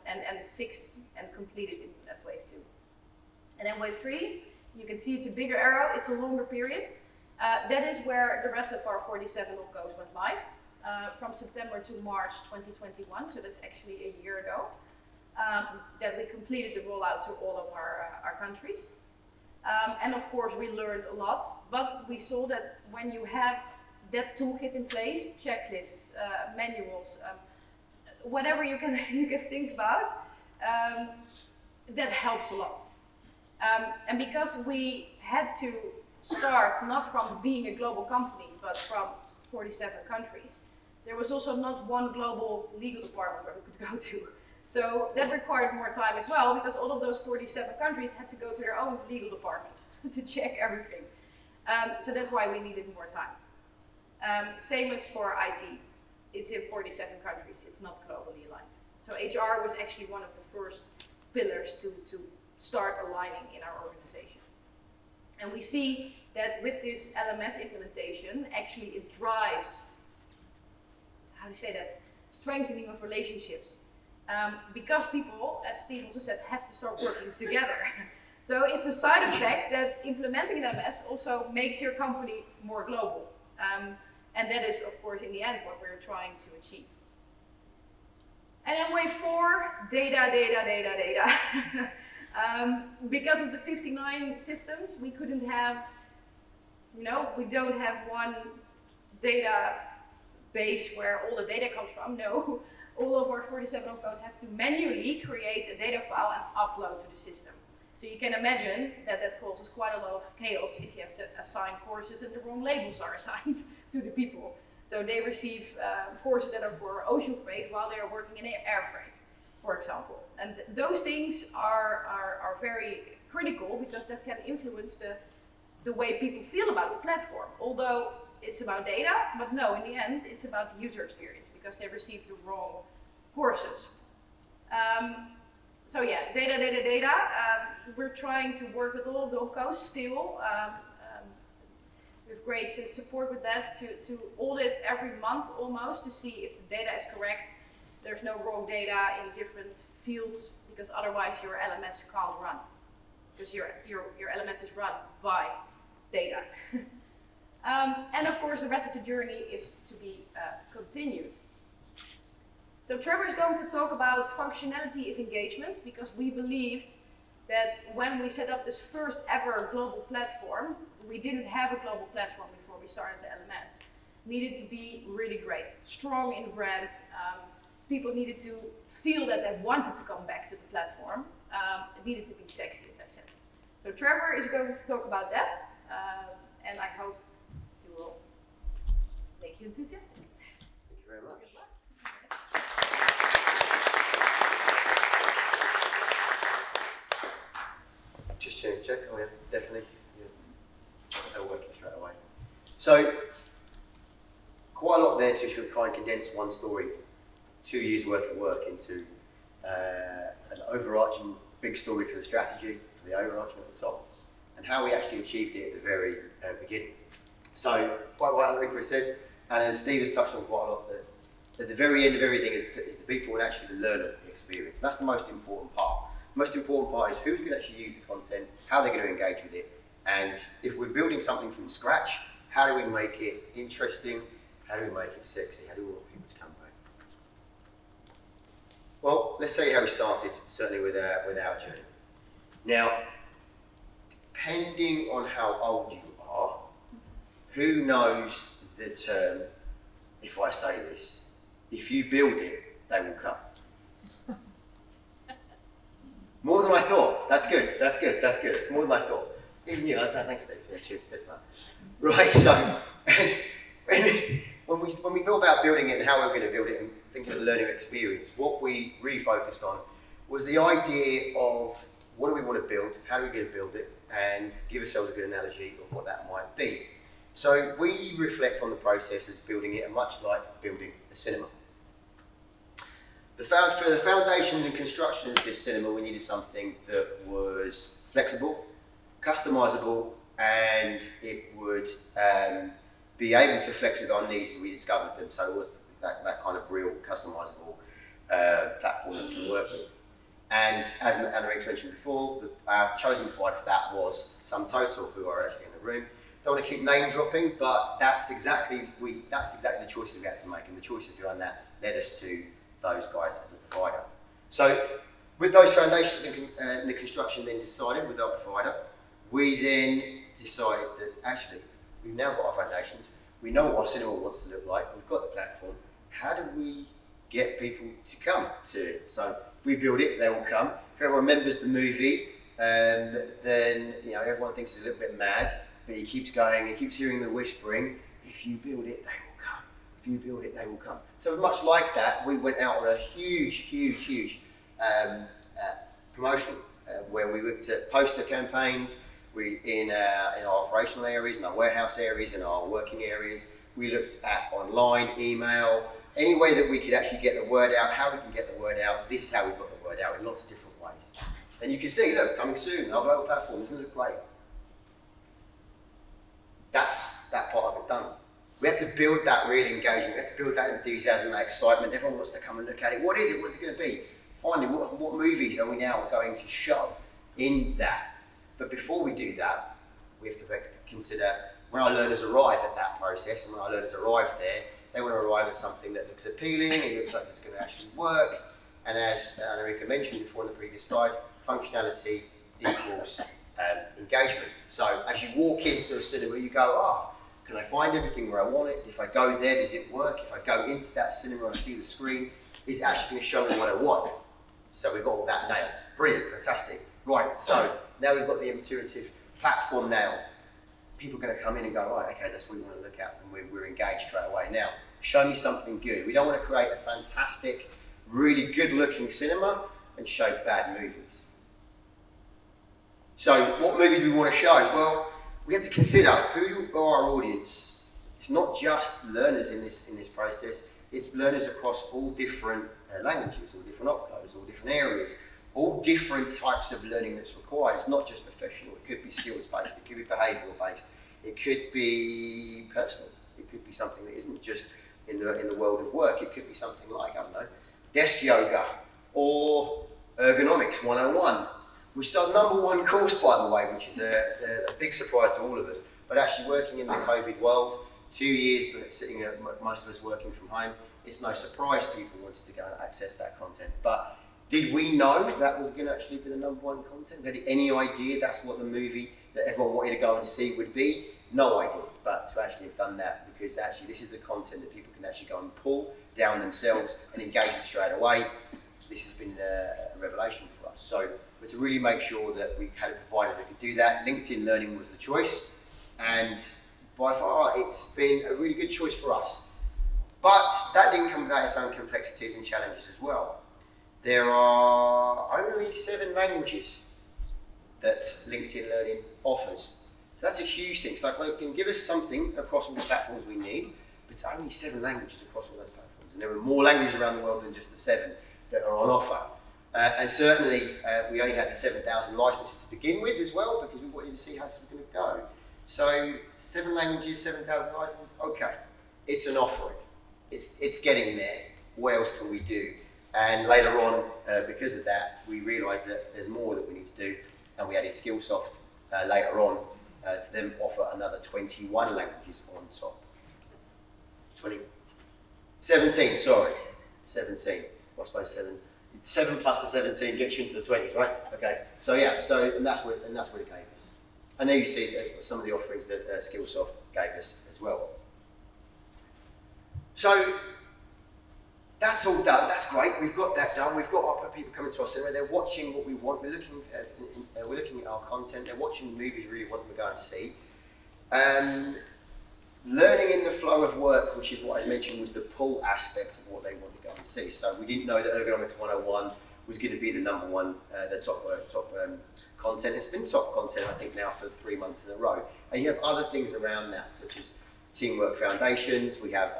[SPEAKER 2] and fixed and completed in that wave 2. And then wave 3, you can see it's a bigger arrow, it's a longer period. That is where the rest of our 47 opcos went live. from September to March 2021, so that's actually a year ago, that we completed the rollout to all of our countries. And of course we learned a lot, but we saw that when you have that toolkit in place, checklists, manuals, whatever you can think about, that helps a lot. And because we had to start not from being a global company, but from 47 countries, there was also not one global legal department where we could go to. So that required more time as well, because all of those 47 countries had to go to their own legal departments to check everything. So that's why we needed more time. Same as for IT. It's in 47 countries, it's not globally aligned. So HR was actually one of the first pillars to start aligning in our organization. And we see that with this LMS implementation, actually it drives, how do you say that, strengthening of relationships. Because people, as Steve also said, have to start working together. So it's a side effect that implementing an LMS also makes your company more global. And that is, of course, in the end, what we're trying to achieve. And then wave 4, data. Because of the 59 systems, we couldn't have, we don't have one database where all the data comes from. No, all of our 47 opcos have to manually create a data file and upload to the system. So you can imagine that that causes quite a lot of chaos if you have to assign courses and the wrong labels are assigned to the people. So they receive courses that are for ocean freight while they are working in air freight, for example. And those things are very critical because that can influence the way people feel about the platform. Although it's about data, but no, in the end, it's about the user experience because they receive the wrong courses. So yeah, data. We're trying to work with all of the opcos still. We have great support with that to audit every month almost to see if the data is correct. There's no wrong data in different fields because otherwise your LMS can't run. Because your LMS is run by data. And of course the rest of the journey is to be continued. So Trevor is going to talk about functionality is engagement because we believed that when we set up this first ever global platform, we didn't have a global platform before we started the LMS. It needed to be really great, strong in brand. People needed to feel that they wanted to come back to the platform. It needed to be sexy, as I said. So Trevor is going to talk about that, and I hope he will make you enthusiastic.
[SPEAKER 3] Thank you very much. Just check. Oh yeah, definitely. Yeah. They're working straight away. So quite a lot there to try and condense one story, 2 years worth of work into an overarching big story for the strategy, for the overarching at the top, and how we actually achieved it at the very beginning. So quite what Chris says, and as Steve has touched on quite a lot, that at the very end of everything is the people and actually the learner experience. And that's the most important part. The most important part is who's going to actually use the content, how they're going to engage with it, and if we're building something from scratch, how do we make it interesting? How do we make it sexy? How do we want people to come back? Well, let's tell you how we started, certainly with our journey. Now, depending on how old you are, who knows the term, if I say this, if you build it, they will come. More than I thought. That's good. It's more than I thought. Even you. Thanks, Steve. Yeah, cheers for that. Right. So, when we thought about building it and how we were going to build it and thinking of the learning experience, what we really focused on was the idea of what do we want to build, how are we going to build it, and give ourselves a good analogy of what that might be. So we reflect on the process as building it, much like building a cinema. For the foundations and construction of this cinema, we needed something that was flexible, customizable, and it would be able to flex with our needs as we discovered them. So it was that kind of real customizable platform that we can work with. And as Anna mentioned before, our chosen provider for that was SumTotal, who are actually in the room. don't want to keep name dropping, but that's exactly the choices we had to make, and the choices behind that led us to those guys as a provider. So with those foundations and the construction then decided with our provider, we then decided that actually we've now got our foundations, we know what our cinema wants to look like, we've got the platform, how do we get people to come to it? So if we build it, they will come. If everyone remembers the movie, then everyone thinks he's a little bit mad, but he keeps going, he keeps hearing the whispering, if you build it, they will come. If you build it, they will come. So much like that, we went out on a huge promotion where we looked at poster campaigns, in our operational areas, in our warehouse areas, in our working areas. We looked at online, email, any way that we could actually get the word out, how we can get the word out. This is how we got the word out in lots of different ways. And you can see, look, coming soon, our global platform, isn't it great? That's that part of it done. We had to build that real engagement, we had to build that enthusiasm, that excitement. Everyone wants to come and look at it. What is it? What's it going to be? Finally, what movies are we now going to show in that? But before we do that, we have to consider when our learners arrive at that process, and when our learners arrive there, they want to arrive at something that looks appealing, it looks like it's going to actually work. And as Enrica mentioned before in the previous slide, functionality equals engagement. So as you walk into a cinema, you go, can I find everything where I want it? If I go there, does it work? If I go into that cinema and I see the screen, is it actually going to show me what I want? So we've got all that nailed. Brilliant, fantastic. Right, so now we've got the intuitive platform nailed. People are going to come in and go, right, okay, that's what we want to look at, and we're engaged straight away. Now, show me something good. We don't want to create a fantastic, really good-looking cinema and show bad movies. So, what movies do we want to show? Well, we have to consider who are our audience. It's not just learners in this process. It's learners across all different languages, all different opcos, all different areas, all different types of learning that's required. It's not just professional, it could be skills-based, it could be behavioural-based, it could be personal, it could be something that isn't just in the world of work, it could be something like, I don't know, desk yoga or ergonomics 101, which is our #1 course, by the way, which is a big surprise to all of us. But actually working in the COVID world, 2 years, but sitting at most of us working from home, it's no surprise people wanted to go and access that content. But did we know that was going to actually be the #1 content? Had any idea that's what the movie that everyone wanted to go and see would be? No idea. But to actually have done that, because actually this is the content that people can actually go and pull down themselves and engage with straight away, this has been a revelation for us. So to really make sure that we had a provider that could do that, LinkedIn Learning was the choice. And by far, it's been a really good choice for us. But that didn't come without its own complexities and challenges as well. There are only 7 languages that LinkedIn Learning offers. So that's a huge thing. So it can give us something across all the platforms we need, but it's only 7 languages across all those platforms. And there are more languages around the world than just the 7 that are on offer. And certainly, we only had the 7,000 licenses to begin with as well, because we wanted to see how this was going to go. So 7 languages, 7,000 licenses, okay, it's an offering. It's getting there. What else can we do? And later on, because of that, we realised that there's more that we need to do, and we added Skillsoft later on to then offer another 21 languages on top. 17, sorry. 17. Well, I suppose 7 plus the 17 gets you into the 20s, right? Okay. So yeah, and that's what it gave us. And there you see some of the offerings that Skillsoft gave us as well. So that's all done. That's great. We've got that done. We've got our people coming to us cinema. They're watching what we want. We're looking at our content. They're watching the movies we really want them to go and see. Learning in the flow of work, which is what I mentioned, was the pull aspect of what they want to go and see. So we didn't know that Ergonomics 101 was going to be the #1, the top content. It's been top content, I think, now for 3 months in a row. And you have other things around that, such as teamwork foundations. We have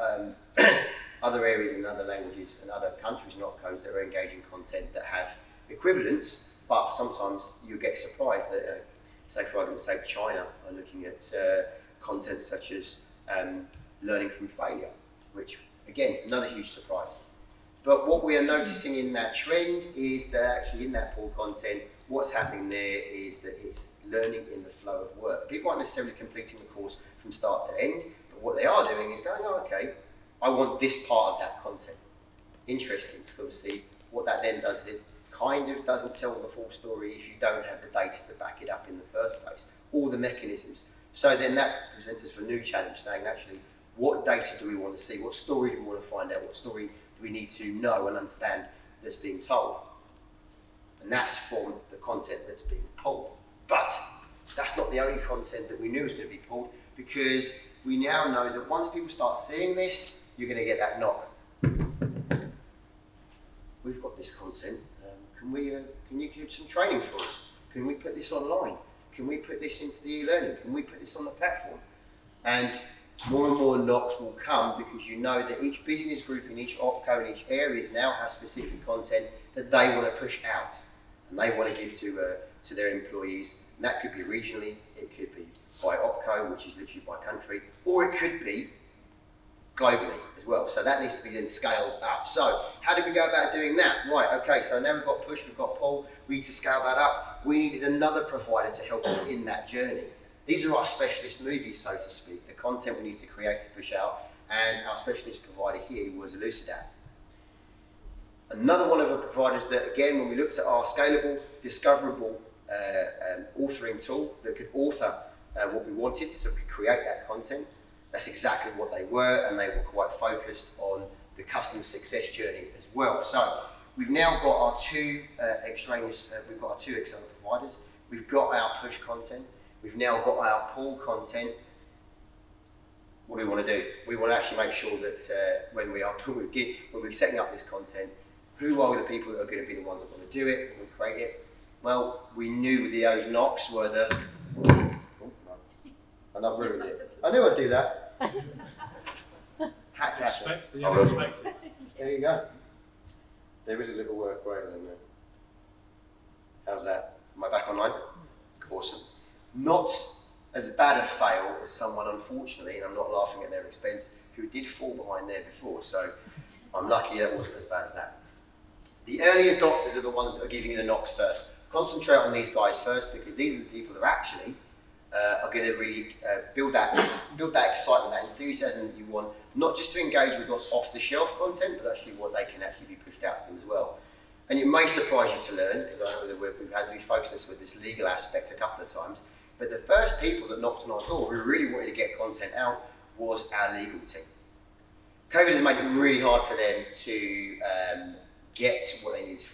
[SPEAKER 3] other areas in other languages and other countries, not codes, that are engaging content that have equivalents, but sometimes you get surprised that, say for argument's sake, China are looking at content such as learning from failure, which again, another huge surprise. But what we are noticing in that trend is that actually in that pool content, what's happening there is that it's learning in the flow of work. People aren't necessarily completing the course from start to end, but what they are doing is going, oh, okay, I want this part of that content. Interesting, because obviously what that then does is it kind of doesn't tell the full story if you don't have the data to back it up in the first place, all the mechanisms. So then that presents us for a new challenge, saying actually, what data do we want to see? What story do we want to find out? What story do we need to know and understand that's being told? And that's from the content that's being pulled. But that's not the only content that we knew was going to be pulled, because we now know that once people start seeing this, you're going to get that knock. We've got this content. Can you give some training for us? Can we put this online? Can we put this into the e-learning? Can we put this on the platform? And more knocks will come, because you know that each business group in each opco in each areas now have specific content that they want to push out and they want to give to their employees. And that could be regionally, it could be by opco, which is literally by country, or it could be globally as well. So that needs to be then scaled up. So how do we go about doing that? Right, okay, so now we've got push, we've got pull, we need to scale that up. We needed another provider to help us in that journey. These are our specialist movies, so to speak, the content we need to create to push out, and our specialist provider here was Elucidate. Another one of the providers that, again, when we looked at our scalable, discoverable authoring tool that could author what we wanted, so we could create that content, that's exactly what they were, and they were quite focused on the customer success journey as well. So we've now got our two we've got our two external providers, we've got our push content, we've now got our pull content. What do we want to do? We want to actually make sure that when we're setting up this content, who are the people that are going to be the ones that want to do it when we create it? Well, we knew those knocks were the... Oh, no. And I've ruined it. I knew I'd do that. Had to happen.
[SPEAKER 1] The unexpected.
[SPEAKER 3] There you go. There is a little work going in there. How's that? Am I back online? Awesome. Not as bad a fail as someone, unfortunately, and I'm not laughing at their expense, who did fall behind there before, so I'm lucky that wasn't as bad as that. The early adopters are the ones that are giving you the knocks first. Concentrate on these guys first, because these are the people that actually are going to really build that excitement, that enthusiasm that you want, not just to engage with what's off-the-shelf content, but actually what they can actually be pushed out to them as well. And it may surprise you to learn, because I know that we've had to be focused with this legal aspect a couple of times, but the first people that knocked on our door who really wanted to get content out was our legal team. COVID has made it really hard for them to get what they needed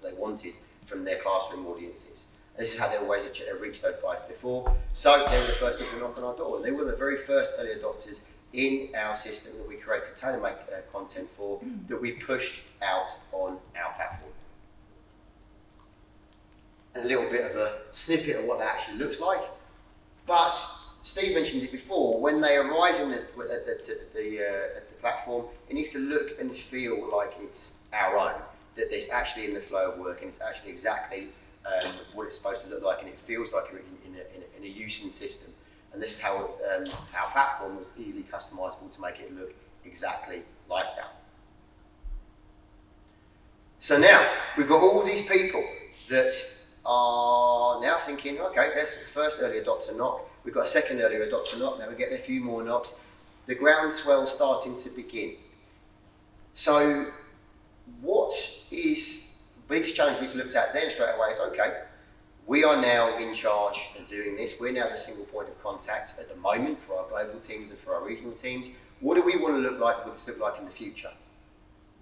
[SPEAKER 3] they wanted from their classroom audiences. And this is how they always reached those guys before. So they were the first people to knock on our door, and they were the very first early adopters in our system that we created tailor-made content for, that we pushed out on our platform. A little bit of a snippet of what that actually looks like. But Steve mentioned it before, when they arrive at the platform, it needs to look and feel like it's our own, that it's actually in the flow of work and it's actually exactly what it's supposed to look like, and it feels like you're in a using system. And this is how our platform was easily customizable to make it look exactly like that. So now, we've got all these people that are now thinking, okay, there's the first early adopter knock, we've got a second early adopter knock, now we're getting a few more knocks. The groundswell starting to begin. So what is the biggest challenge we looked at then straight away is, okay, we are now in charge of doing this. We're now the single point of contact at the moment for our global teams and for our regional teams. What do we want to look like? What does this look like in the future?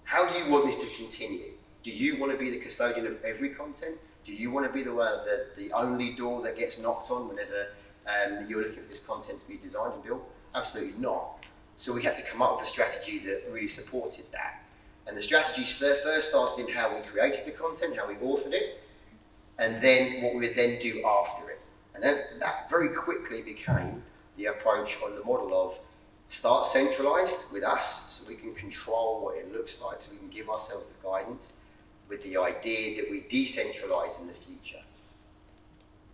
[SPEAKER 3] How do you want this to continue? Do you want to be the custodian of every content? Do you want to be the only door that gets knocked on whenever you're looking for this content to be designed and built? Absolutely not. So we had to come up with a strategy that really supported that. And the strategy first started in how we created the content, how we authored it, and then what we would then do after it. And then that very quickly became the approach on the model of start centralized with us, so we can control what it looks like, so we can give ourselves the guidance, with the idea that we decentralize in the future.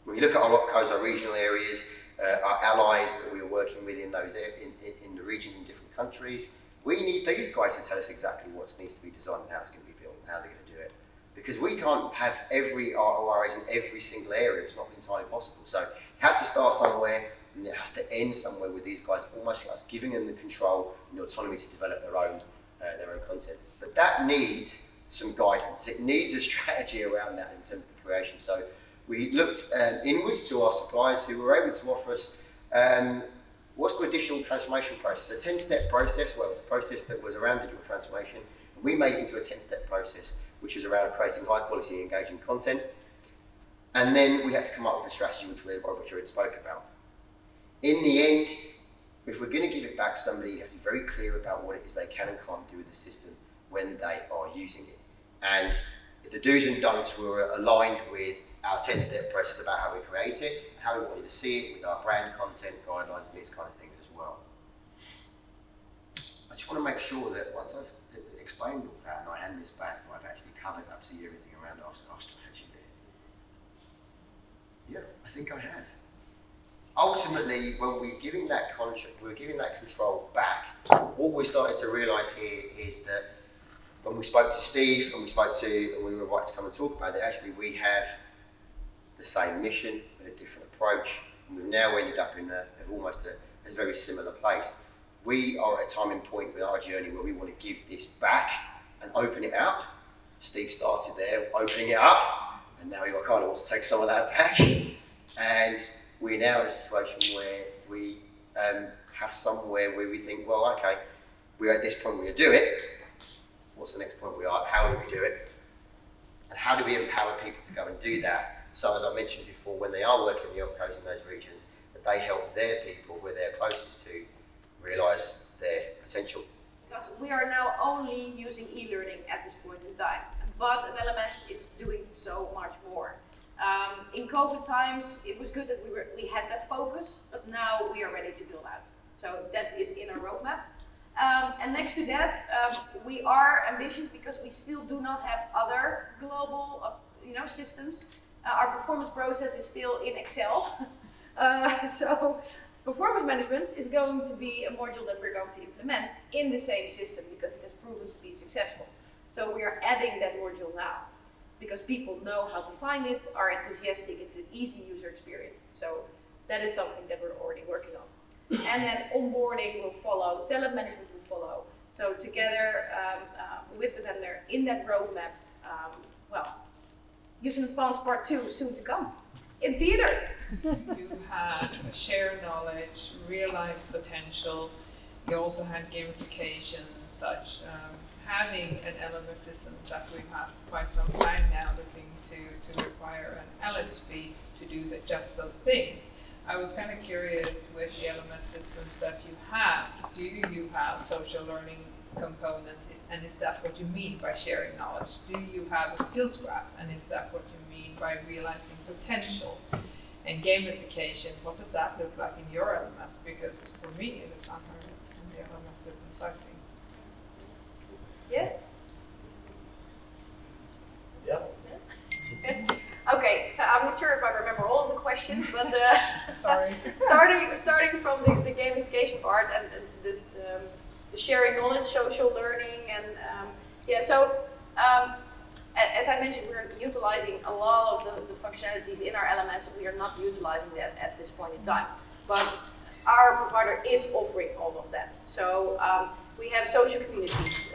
[SPEAKER 3] When you look at our opcos, our regional areas, our allies that we are working with in those in the regions in different countries, we need these guys to tell us exactly what needs to be designed and how it's going to be built and how they're going to do it. because we can't have every RORs in every single area. It's not entirely possible. So you have to start somewhere, and it has to end somewhere with these guys, almost like us giving them the control and the autonomy to develop their own content. But that needs some guidance. It needs a strategy around that in terms of the creation. So we looked inwards to our suppliers who were able to offer us what's called a digital transformation process, a 10-step process. Well, it was a process that was around digital transformation, and we made it into a 10-step process, which was around creating high quality engaging content. And then we had to come up with a strategy which we already spoke about. In the end, if we're going to give it back to somebody, you have to be very clear about what it is they can and can't do with the system when they are using it. And the do's and don'ts were aligned with our 10-step process about how we create it, how we want you to see it with our brand content, guidelines, and these kind of things as well. I just want to make sure that once I've explained all that and I hand this back, that I've actually covered absolutely everything around our strategy there. Yeah, I think I have. Ultimately, when we're giving that control back, what we're starting to realise here is that when we spoke to Steve and we were invited to come and talk about it, actually we have the same mission but a different approach, and we've now ended up in almost a very similar place. We are at a timing point in our journey where we want to give this back and open it up. Steve started there, opening it up, and now he kind of wants to take some of that back. And we're now in a situation where we have somewhere where we think, well, okay, we're at this point we're going to do it. What's the next point we are? How do we do it? And how do we empower people to go and do that? So as I mentioned before, when they are working in the opcos in those regions, that they help their people where they're closest to realise their potential.
[SPEAKER 2] Because we are now only using e-learning at this point in time, but an LMS is doing so much more. In COVID times, it was good that we had that focus, but now we are ready to build out. So that is in our roadmap. And next to that, we are ambitious because we still do not have other global systems. Our performance process is still in Excel. So performance management is going to be a module that we're going to implement in the same system because it has proven to be successful. So we are adding that module now, because people know how to find it, are enthusiastic, it's an easy user experience. So that is something that we're already working on. And then onboarding will follow, talent management will follow. So together with the vendor in that roadmap, Use in Advance Part 2 soon to come in theaters.
[SPEAKER 4] You had share knowledge, realize potential. You also had gamification and such. Having an LMS system that we have for quite some time now, looking to require an LXP to do just those things. I was kind of curious with the LMS systems that you have, do you have social learning component, and is that what you mean by sharing knowledge? Do you have a skills graph, and is that what you mean by realizing potential? And gamification, what does that look like in your LMS? Because for me it is unheard of in the LMS systems I've seen.
[SPEAKER 2] Yeah?
[SPEAKER 3] Yeah.
[SPEAKER 2] Okay, so I'm not sure if I remember all of the questions, but
[SPEAKER 4] Sorry.
[SPEAKER 2] starting from the gamification part and the sharing knowledge, social learning, and as I mentioned, we're utilizing a lot of the functionalities in our LMS. We are not utilizing that at this point in time, but our provider is offering all of that. So we have social communities,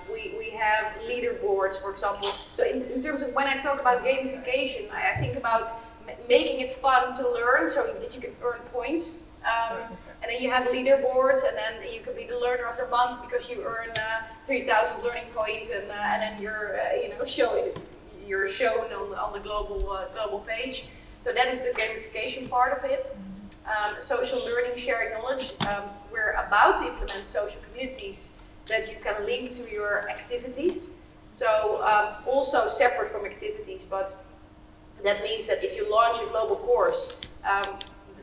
[SPEAKER 2] we have leaderboards, for example. So in terms of when I talk about gamification, I think about making it fun to learn so that you can earn points. And then you have leaderboards, and then you could be the learner of the month because you earn 3,000 learning points, and then you're you're shown on the global page. So that is the gamification part of it. Social learning, sharing knowledge. We're about to implement social communities that you can link to your activities. So also separate from activities, but that means that if you launch a global course,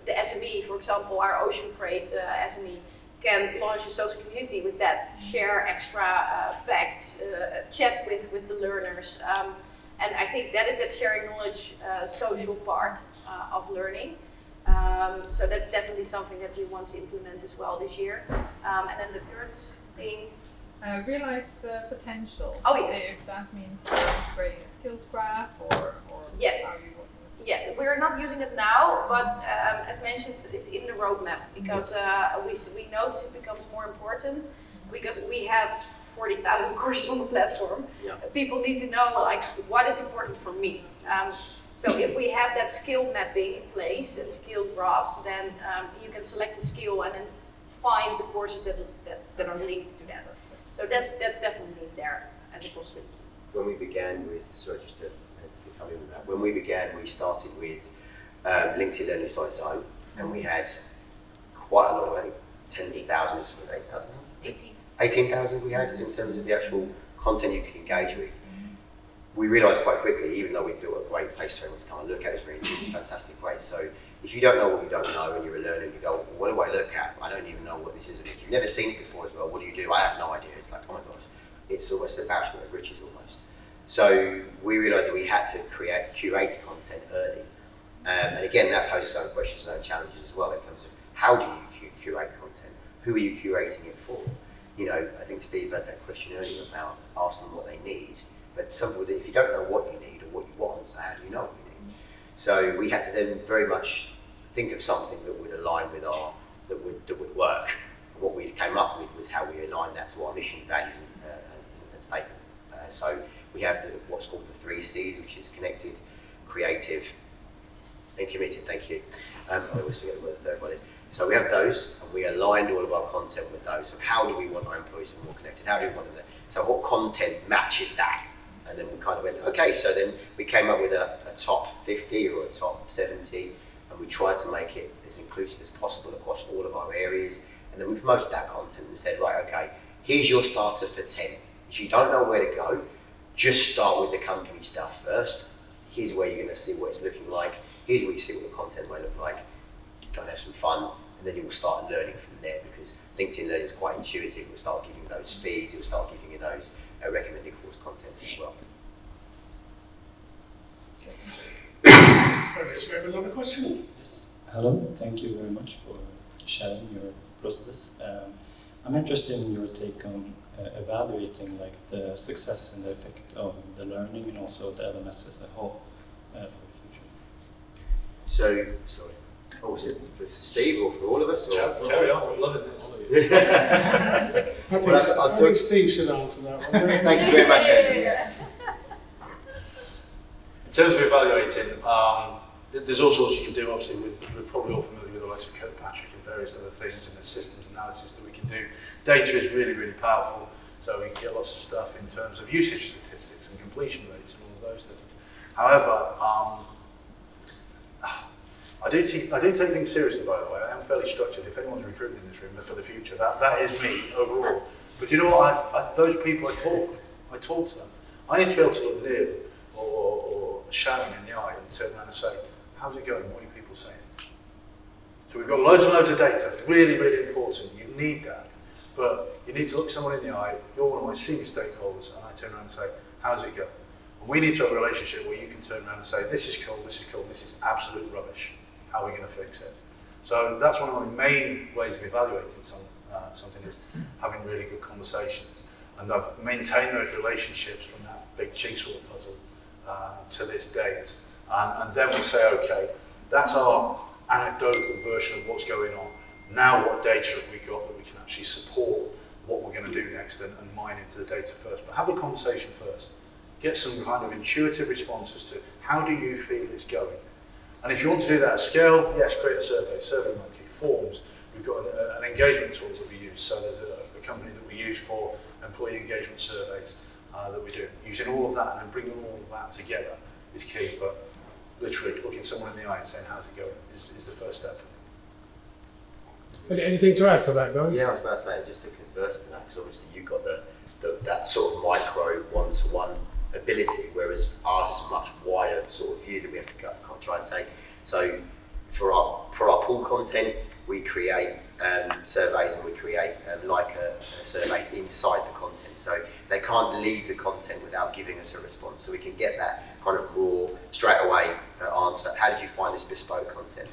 [SPEAKER 2] the SME, for example, our ocean freight SME, can launch a social community with that, share extra facts, chat with the learners. And I think that is that sharing knowledge social part of learning. So that's definitely something that we want to implement as well this year. And then the third thing,
[SPEAKER 4] Realize potential.
[SPEAKER 2] Oh, yeah.
[SPEAKER 4] If that means creating a skills graph or
[SPEAKER 2] Yes.
[SPEAKER 4] how you working with it.
[SPEAKER 2] Yeah, we're not using it now, but as mentioned, it's in the roadmap because we notice it becomes more important because we have 40,000 courses on the platform.
[SPEAKER 3] Yeah.
[SPEAKER 2] People need to know like what is important for me. So if we have that skill mapping in place and skill graphs, then you can select the skill and then find the courses that are linked to that. So that's definitely there as a possibility.
[SPEAKER 3] When we began with, sorry, just to come in with that, when we began, we started with LinkedIn Learning on its own, and we had quite a lot of, I think, tens of thousands, 8,000? 18,000 we had in terms of the actual content you could engage with. We realised quite quickly, even though we built a great place for everyone to come and look at, it's really a fantastic place. So if you don't know what you don't know and you're a learner and you go, well, what do I look at? I don't even know what this is. And if you've never seen it before as well, what do? I have no idea. It's like, oh my gosh, it's almost an embarrassment of riches almost. So we realised that we had to curate content early. And again, that poses its own questions and own challenges as well in terms of how do you curate content? Who are you curating it for? You know, I think Steve had that question earlier about asking them what they need. But some people, if you don't know what you need or what you want, so how do you know what you need? So we had to then very much think of something that would align with that would work. And what we came up with was how we aligned that to our mission, values, and statement. So we have what's called the 3 C's, which is connected, creative, and committed. Thank you. I always forget what the third one is. So we have those, and we aligned all of our content with those. So how do we want our employees to be more connected? How do we want them to? So what content matches that? And then we kind of went, okay, so then we came up with a top 50 or a top 70, and we tried to make it as inclusive as possible across all of our areas. And then we promoted that content and said, right, okay, here's your starter for 10. If you don't know where to go, just start with the company stuff first. Here's where you're going to see what it's looking like. Here's where you see what the content might look like. Go and have some fun, and then you will start learning from there, because LinkedIn Learning is quite intuitive. It will start giving you those feeds, it will start giving you those recommended course content as well.
[SPEAKER 1] So we have another question.
[SPEAKER 5] Yes. Hello. Thank you very much for sharing your processes. I'm interested in your take on evaluating like the success and the effect of the learning and also the LMS as a whole for the future.
[SPEAKER 3] So, sorry. Oh, was it for Steve or for all of us? Or?
[SPEAKER 1] Carry on, I'm loving this.
[SPEAKER 6] I think Steve should answer that one.
[SPEAKER 3] Thank you very much, Andrew.
[SPEAKER 2] Yeah.
[SPEAKER 1] In terms of evaluating, there's all sorts you can do. Obviously, we're probably all familiar with the likes of Kirkpatrick and various other things, and the systems analysis that we can do. Data is really, really powerful, so we can get lots of stuff in terms of usage statistics and completion rates and all of those things. However, I do take things seriously, by the way. I am fairly structured. If anyone's recruiting in this room, they're for the future. That is me overall. But you know what? Those people I talk to them. I need to be able to look Neil or Shannon in the eye and turn around and say, how's it going? What are you people saying? So we've got loads and loads of data. Really, really important. You need that. But you need to look someone in the eye. You're one of my senior stakeholders, and I turn around and say, how's it going? And we need to have a relationship where you can turn around and say, this is cool, this is cool, this is absolute rubbish. How are we going to fix it? So that's one of my main ways of evaluating something is having really good conversations. And I've maintained those relationships from that big jigsaw puzzle to this date. And then we say, okay, that's our anecdotal version of what's going on. Now what data have we got that we can actually support what we're going to do next and mine into the data first. But have the conversation first. Get some kind of intuitive responses to how do you feel it's going. And if you want to do that at scale, yes, create a survey, SurveyMonkey, forms. We've got an engagement tool that we use. So there's a company that we use for employee engagement surveys that we do. Using all of that and then bringing all of that together is key. But literally looking someone in the eye and saying, how's it going, is the first step.
[SPEAKER 6] Anything to add to that, guys?
[SPEAKER 3] Yeah, I was about to say, just to converse to that, because obviously you've got that sort of micro one-to-one ability, whereas ours is a much wider sort of view that we have to try and take. So for our pool content, we create surveys, and we create surveys inside the content. So they can't leave the content without giving us a response. So we can get that kind of raw, straight away answer. How did you find this bespoke content?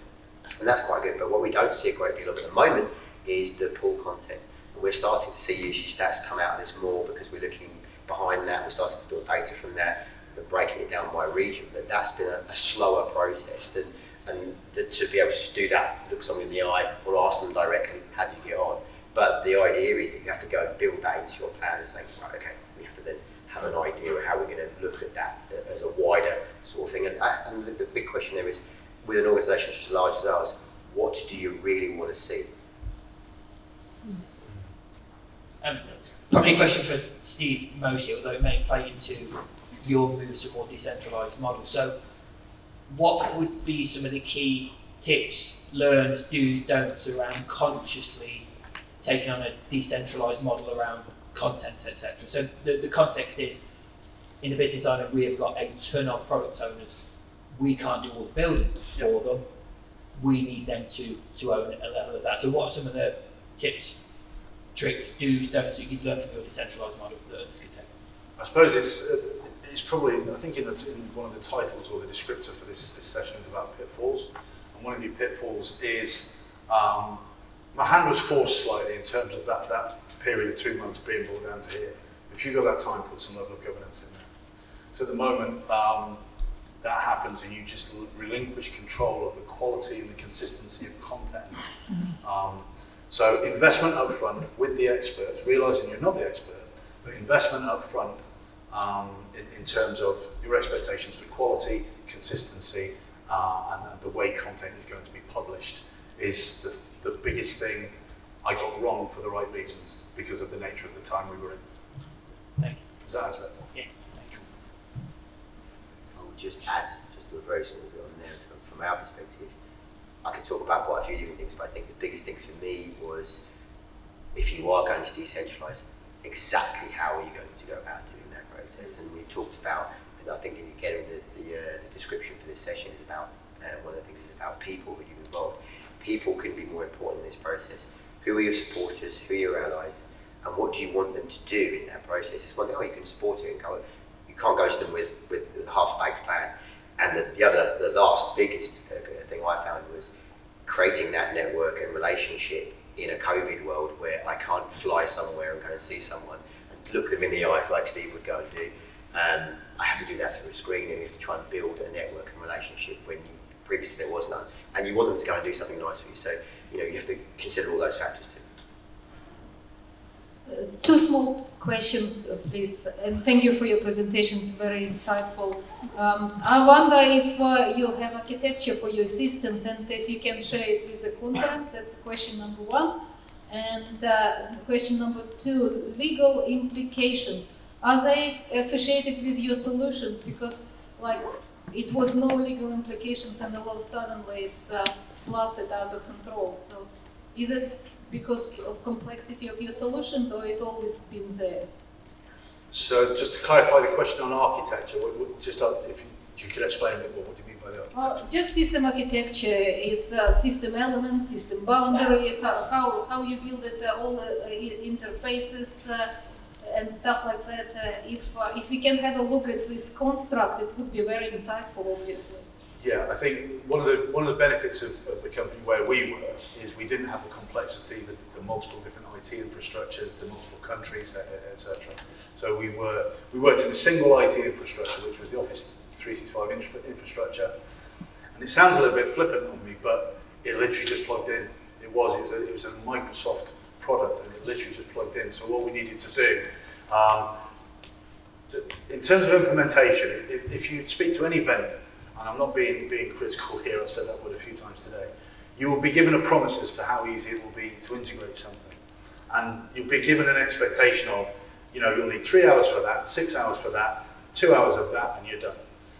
[SPEAKER 3] And that's quite good. But what we don't see a great deal of at the moment is the pool content. We're starting to see usage stats come out of this more because we're looking behind that. We're starting to build data from that and breaking it down by region. But that's been a slower process to be able to do that, look someone in the eye or ask them directly, how did you get on? But the idea is that you have to go and build that into your plan and say, right, okay, we have to then have an idea of how we're going to look at that as a wider sort of thing. And the big question there is, with an organisation as large as ours, what do you really want to see?
[SPEAKER 7] Probably a question for Steve mostly, although it may play into your move to a more decentralised model. So what would be some of the key tips, learned, do's, don'ts around consciously taking on a decentralised model around content, etc.? So the context is, in the business owner, we have got a ton of product owners. We can't do all the building for them. We need them to own a level of that. So what are some of the tips, tricks, do's, don'ts that you've learned from your decentralised model that others could take?
[SPEAKER 1] I suppose it's probably, I think in one of the titles or the descriptor for this session is about pitfalls. And one of your pitfalls is, my hand was forced slightly in terms of that period of 2 months being brought down to here. If you've got that time, put some level of governance in there. So at the moment, that happens and you just relinquish control of the quality and the consistency of content. So investment up front with the experts, realising you're not the expert, but investment up front in terms of your expectations for quality, consistency, and the way content is going to be published is the biggest thing I got wrong for the right reasons because of the nature of the time we were in.
[SPEAKER 7] Thank you.
[SPEAKER 1] Does that answer it?
[SPEAKER 7] Yeah. Thank you.
[SPEAKER 3] I would just add, just a very small bit on there from our perspective. I could talk about quite a few different things, but I think the biggest thing for me was, if you are going to decentralise, exactly how are you going to go about doing that process? And we talked about, and I think in getting the description for this session is about, one of the things is about people who you involve. People can be more important in this process. Who are your supporters? Who are your allies? And what do you want them to do in that process? It's one thing, you can support it and go, you can't go to them with a half-baked plan. And the last biggest thing I found was creating that network and relationship in a COVID world where I can't fly somewhere and go and see someone and look them in the eye like Steve would go and do. I have to do that through a screen, and you have to try and build a network and relationship when previously there was none. And you want them to go and do something nice for you. So, you have to consider all those factors too.
[SPEAKER 8] Two small questions, please, and thank you for your presentations, very insightful. I wonder if you have architecture for your systems and if you can share it with the conference. That's question number one. And question number two, legal implications. Are they associated with your solutions? Because it was no legal implications and all of a sudden it's blasted out of control. So is it because of complexity of your solutions, or it always been there?
[SPEAKER 1] So just to clarify the question on architecture, if you could explain a bit more, what do you mean by the architecture?
[SPEAKER 8] Just system architecture is system elements, system boundary, how you build it, all the interfaces and stuff like that. If we can have a look at this construct, it would be very insightful, obviously.
[SPEAKER 1] Yeah, I think one of the benefits of the company where we were is we didn't have the complexity, the multiple different IT infrastructures, the multiple countries, etc. So we worked in a single IT infrastructure, which was the Office 365 infrastructure. And it sounds a little bit flippant on me, but it literally just plugged in. It was a Microsoft product, and it literally just plugged in. So all we needed to do, in terms of implementation, if you speak to any vendor, and I'm not being critical here, I've said that word a few times today, you will be given a promise as to how easy it will be to integrate something. And you'll be given an expectation of, you'll need 3 hours for that, 6 hours for that, 2 hours of that, and you're done.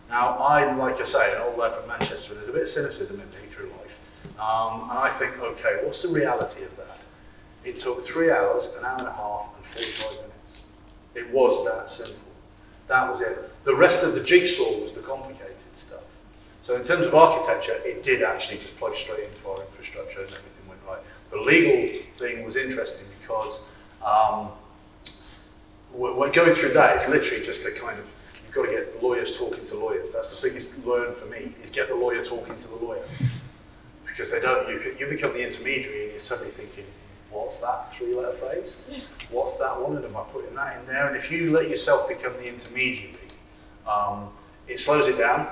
[SPEAKER 1] Now, I'm, like I say, an old lad from Manchester, and there's a bit of cynicism in me through life. And I think, okay, what's the reality of that? It took 3 hours, an hour and a half, and 45 minutes. It was that simple. That was it. The rest of the jigsaw was the complicated stuff. So in terms of architecture, it did actually just plug straight into our infrastructure and everything went right. The legal thing was interesting because we're going through that is literally just a kind of, you've got to get lawyers talking to lawyers. That's the biggest learn for me, is get the lawyer talking to the lawyer. Because they don't, you become the intermediary and you're suddenly thinking, What's that 3-letter phrase? What's that one? And am I putting that in there? And if you let yourself become the intermediary, it slows it down,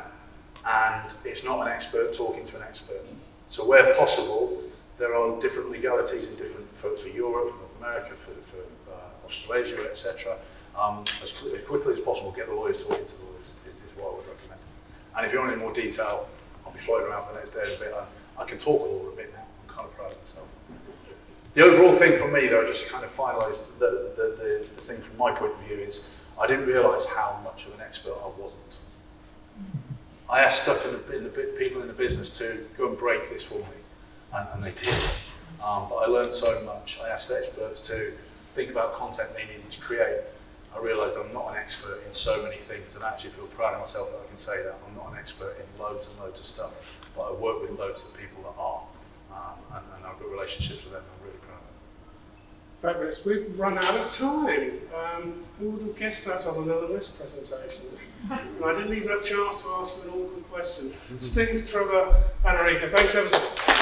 [SPEAKER 1] and it's not an expert talking to an expert. So where possible, there are different legalities in different for Europe, for North America, for Australasia, etc. As quickly as possible, get the lawyers talking to the lawyers is what I would recommend. And if you want any more detail, I'll be floating around for the next day a bit. I can talk a little bit now. I'm kind of proud of myself. The overall thing for me, though, just to kind of finalise the thing from my point of view, is I didn't realise how much of an expert I wasn't. I asked stuff in the people in the business to go and break this for me, and they did. But I learned so much. I asked experts to think about content they needed to create. I realised I'm not an expert in so many things, and I actually feel proud of myself that I can say that. I'm not an expert in loads and loads of stuff, but I work with loads of people that are, and I've got relationships with them. I'm really proud of them.
[SPEAKER 6] Fabulous. We've run out of time. Who would have guessed that on an LMS presentation? And I didn't even have a chance to ask you an awkward question. Steve, Trevor, and Enrica, thanks ever so much.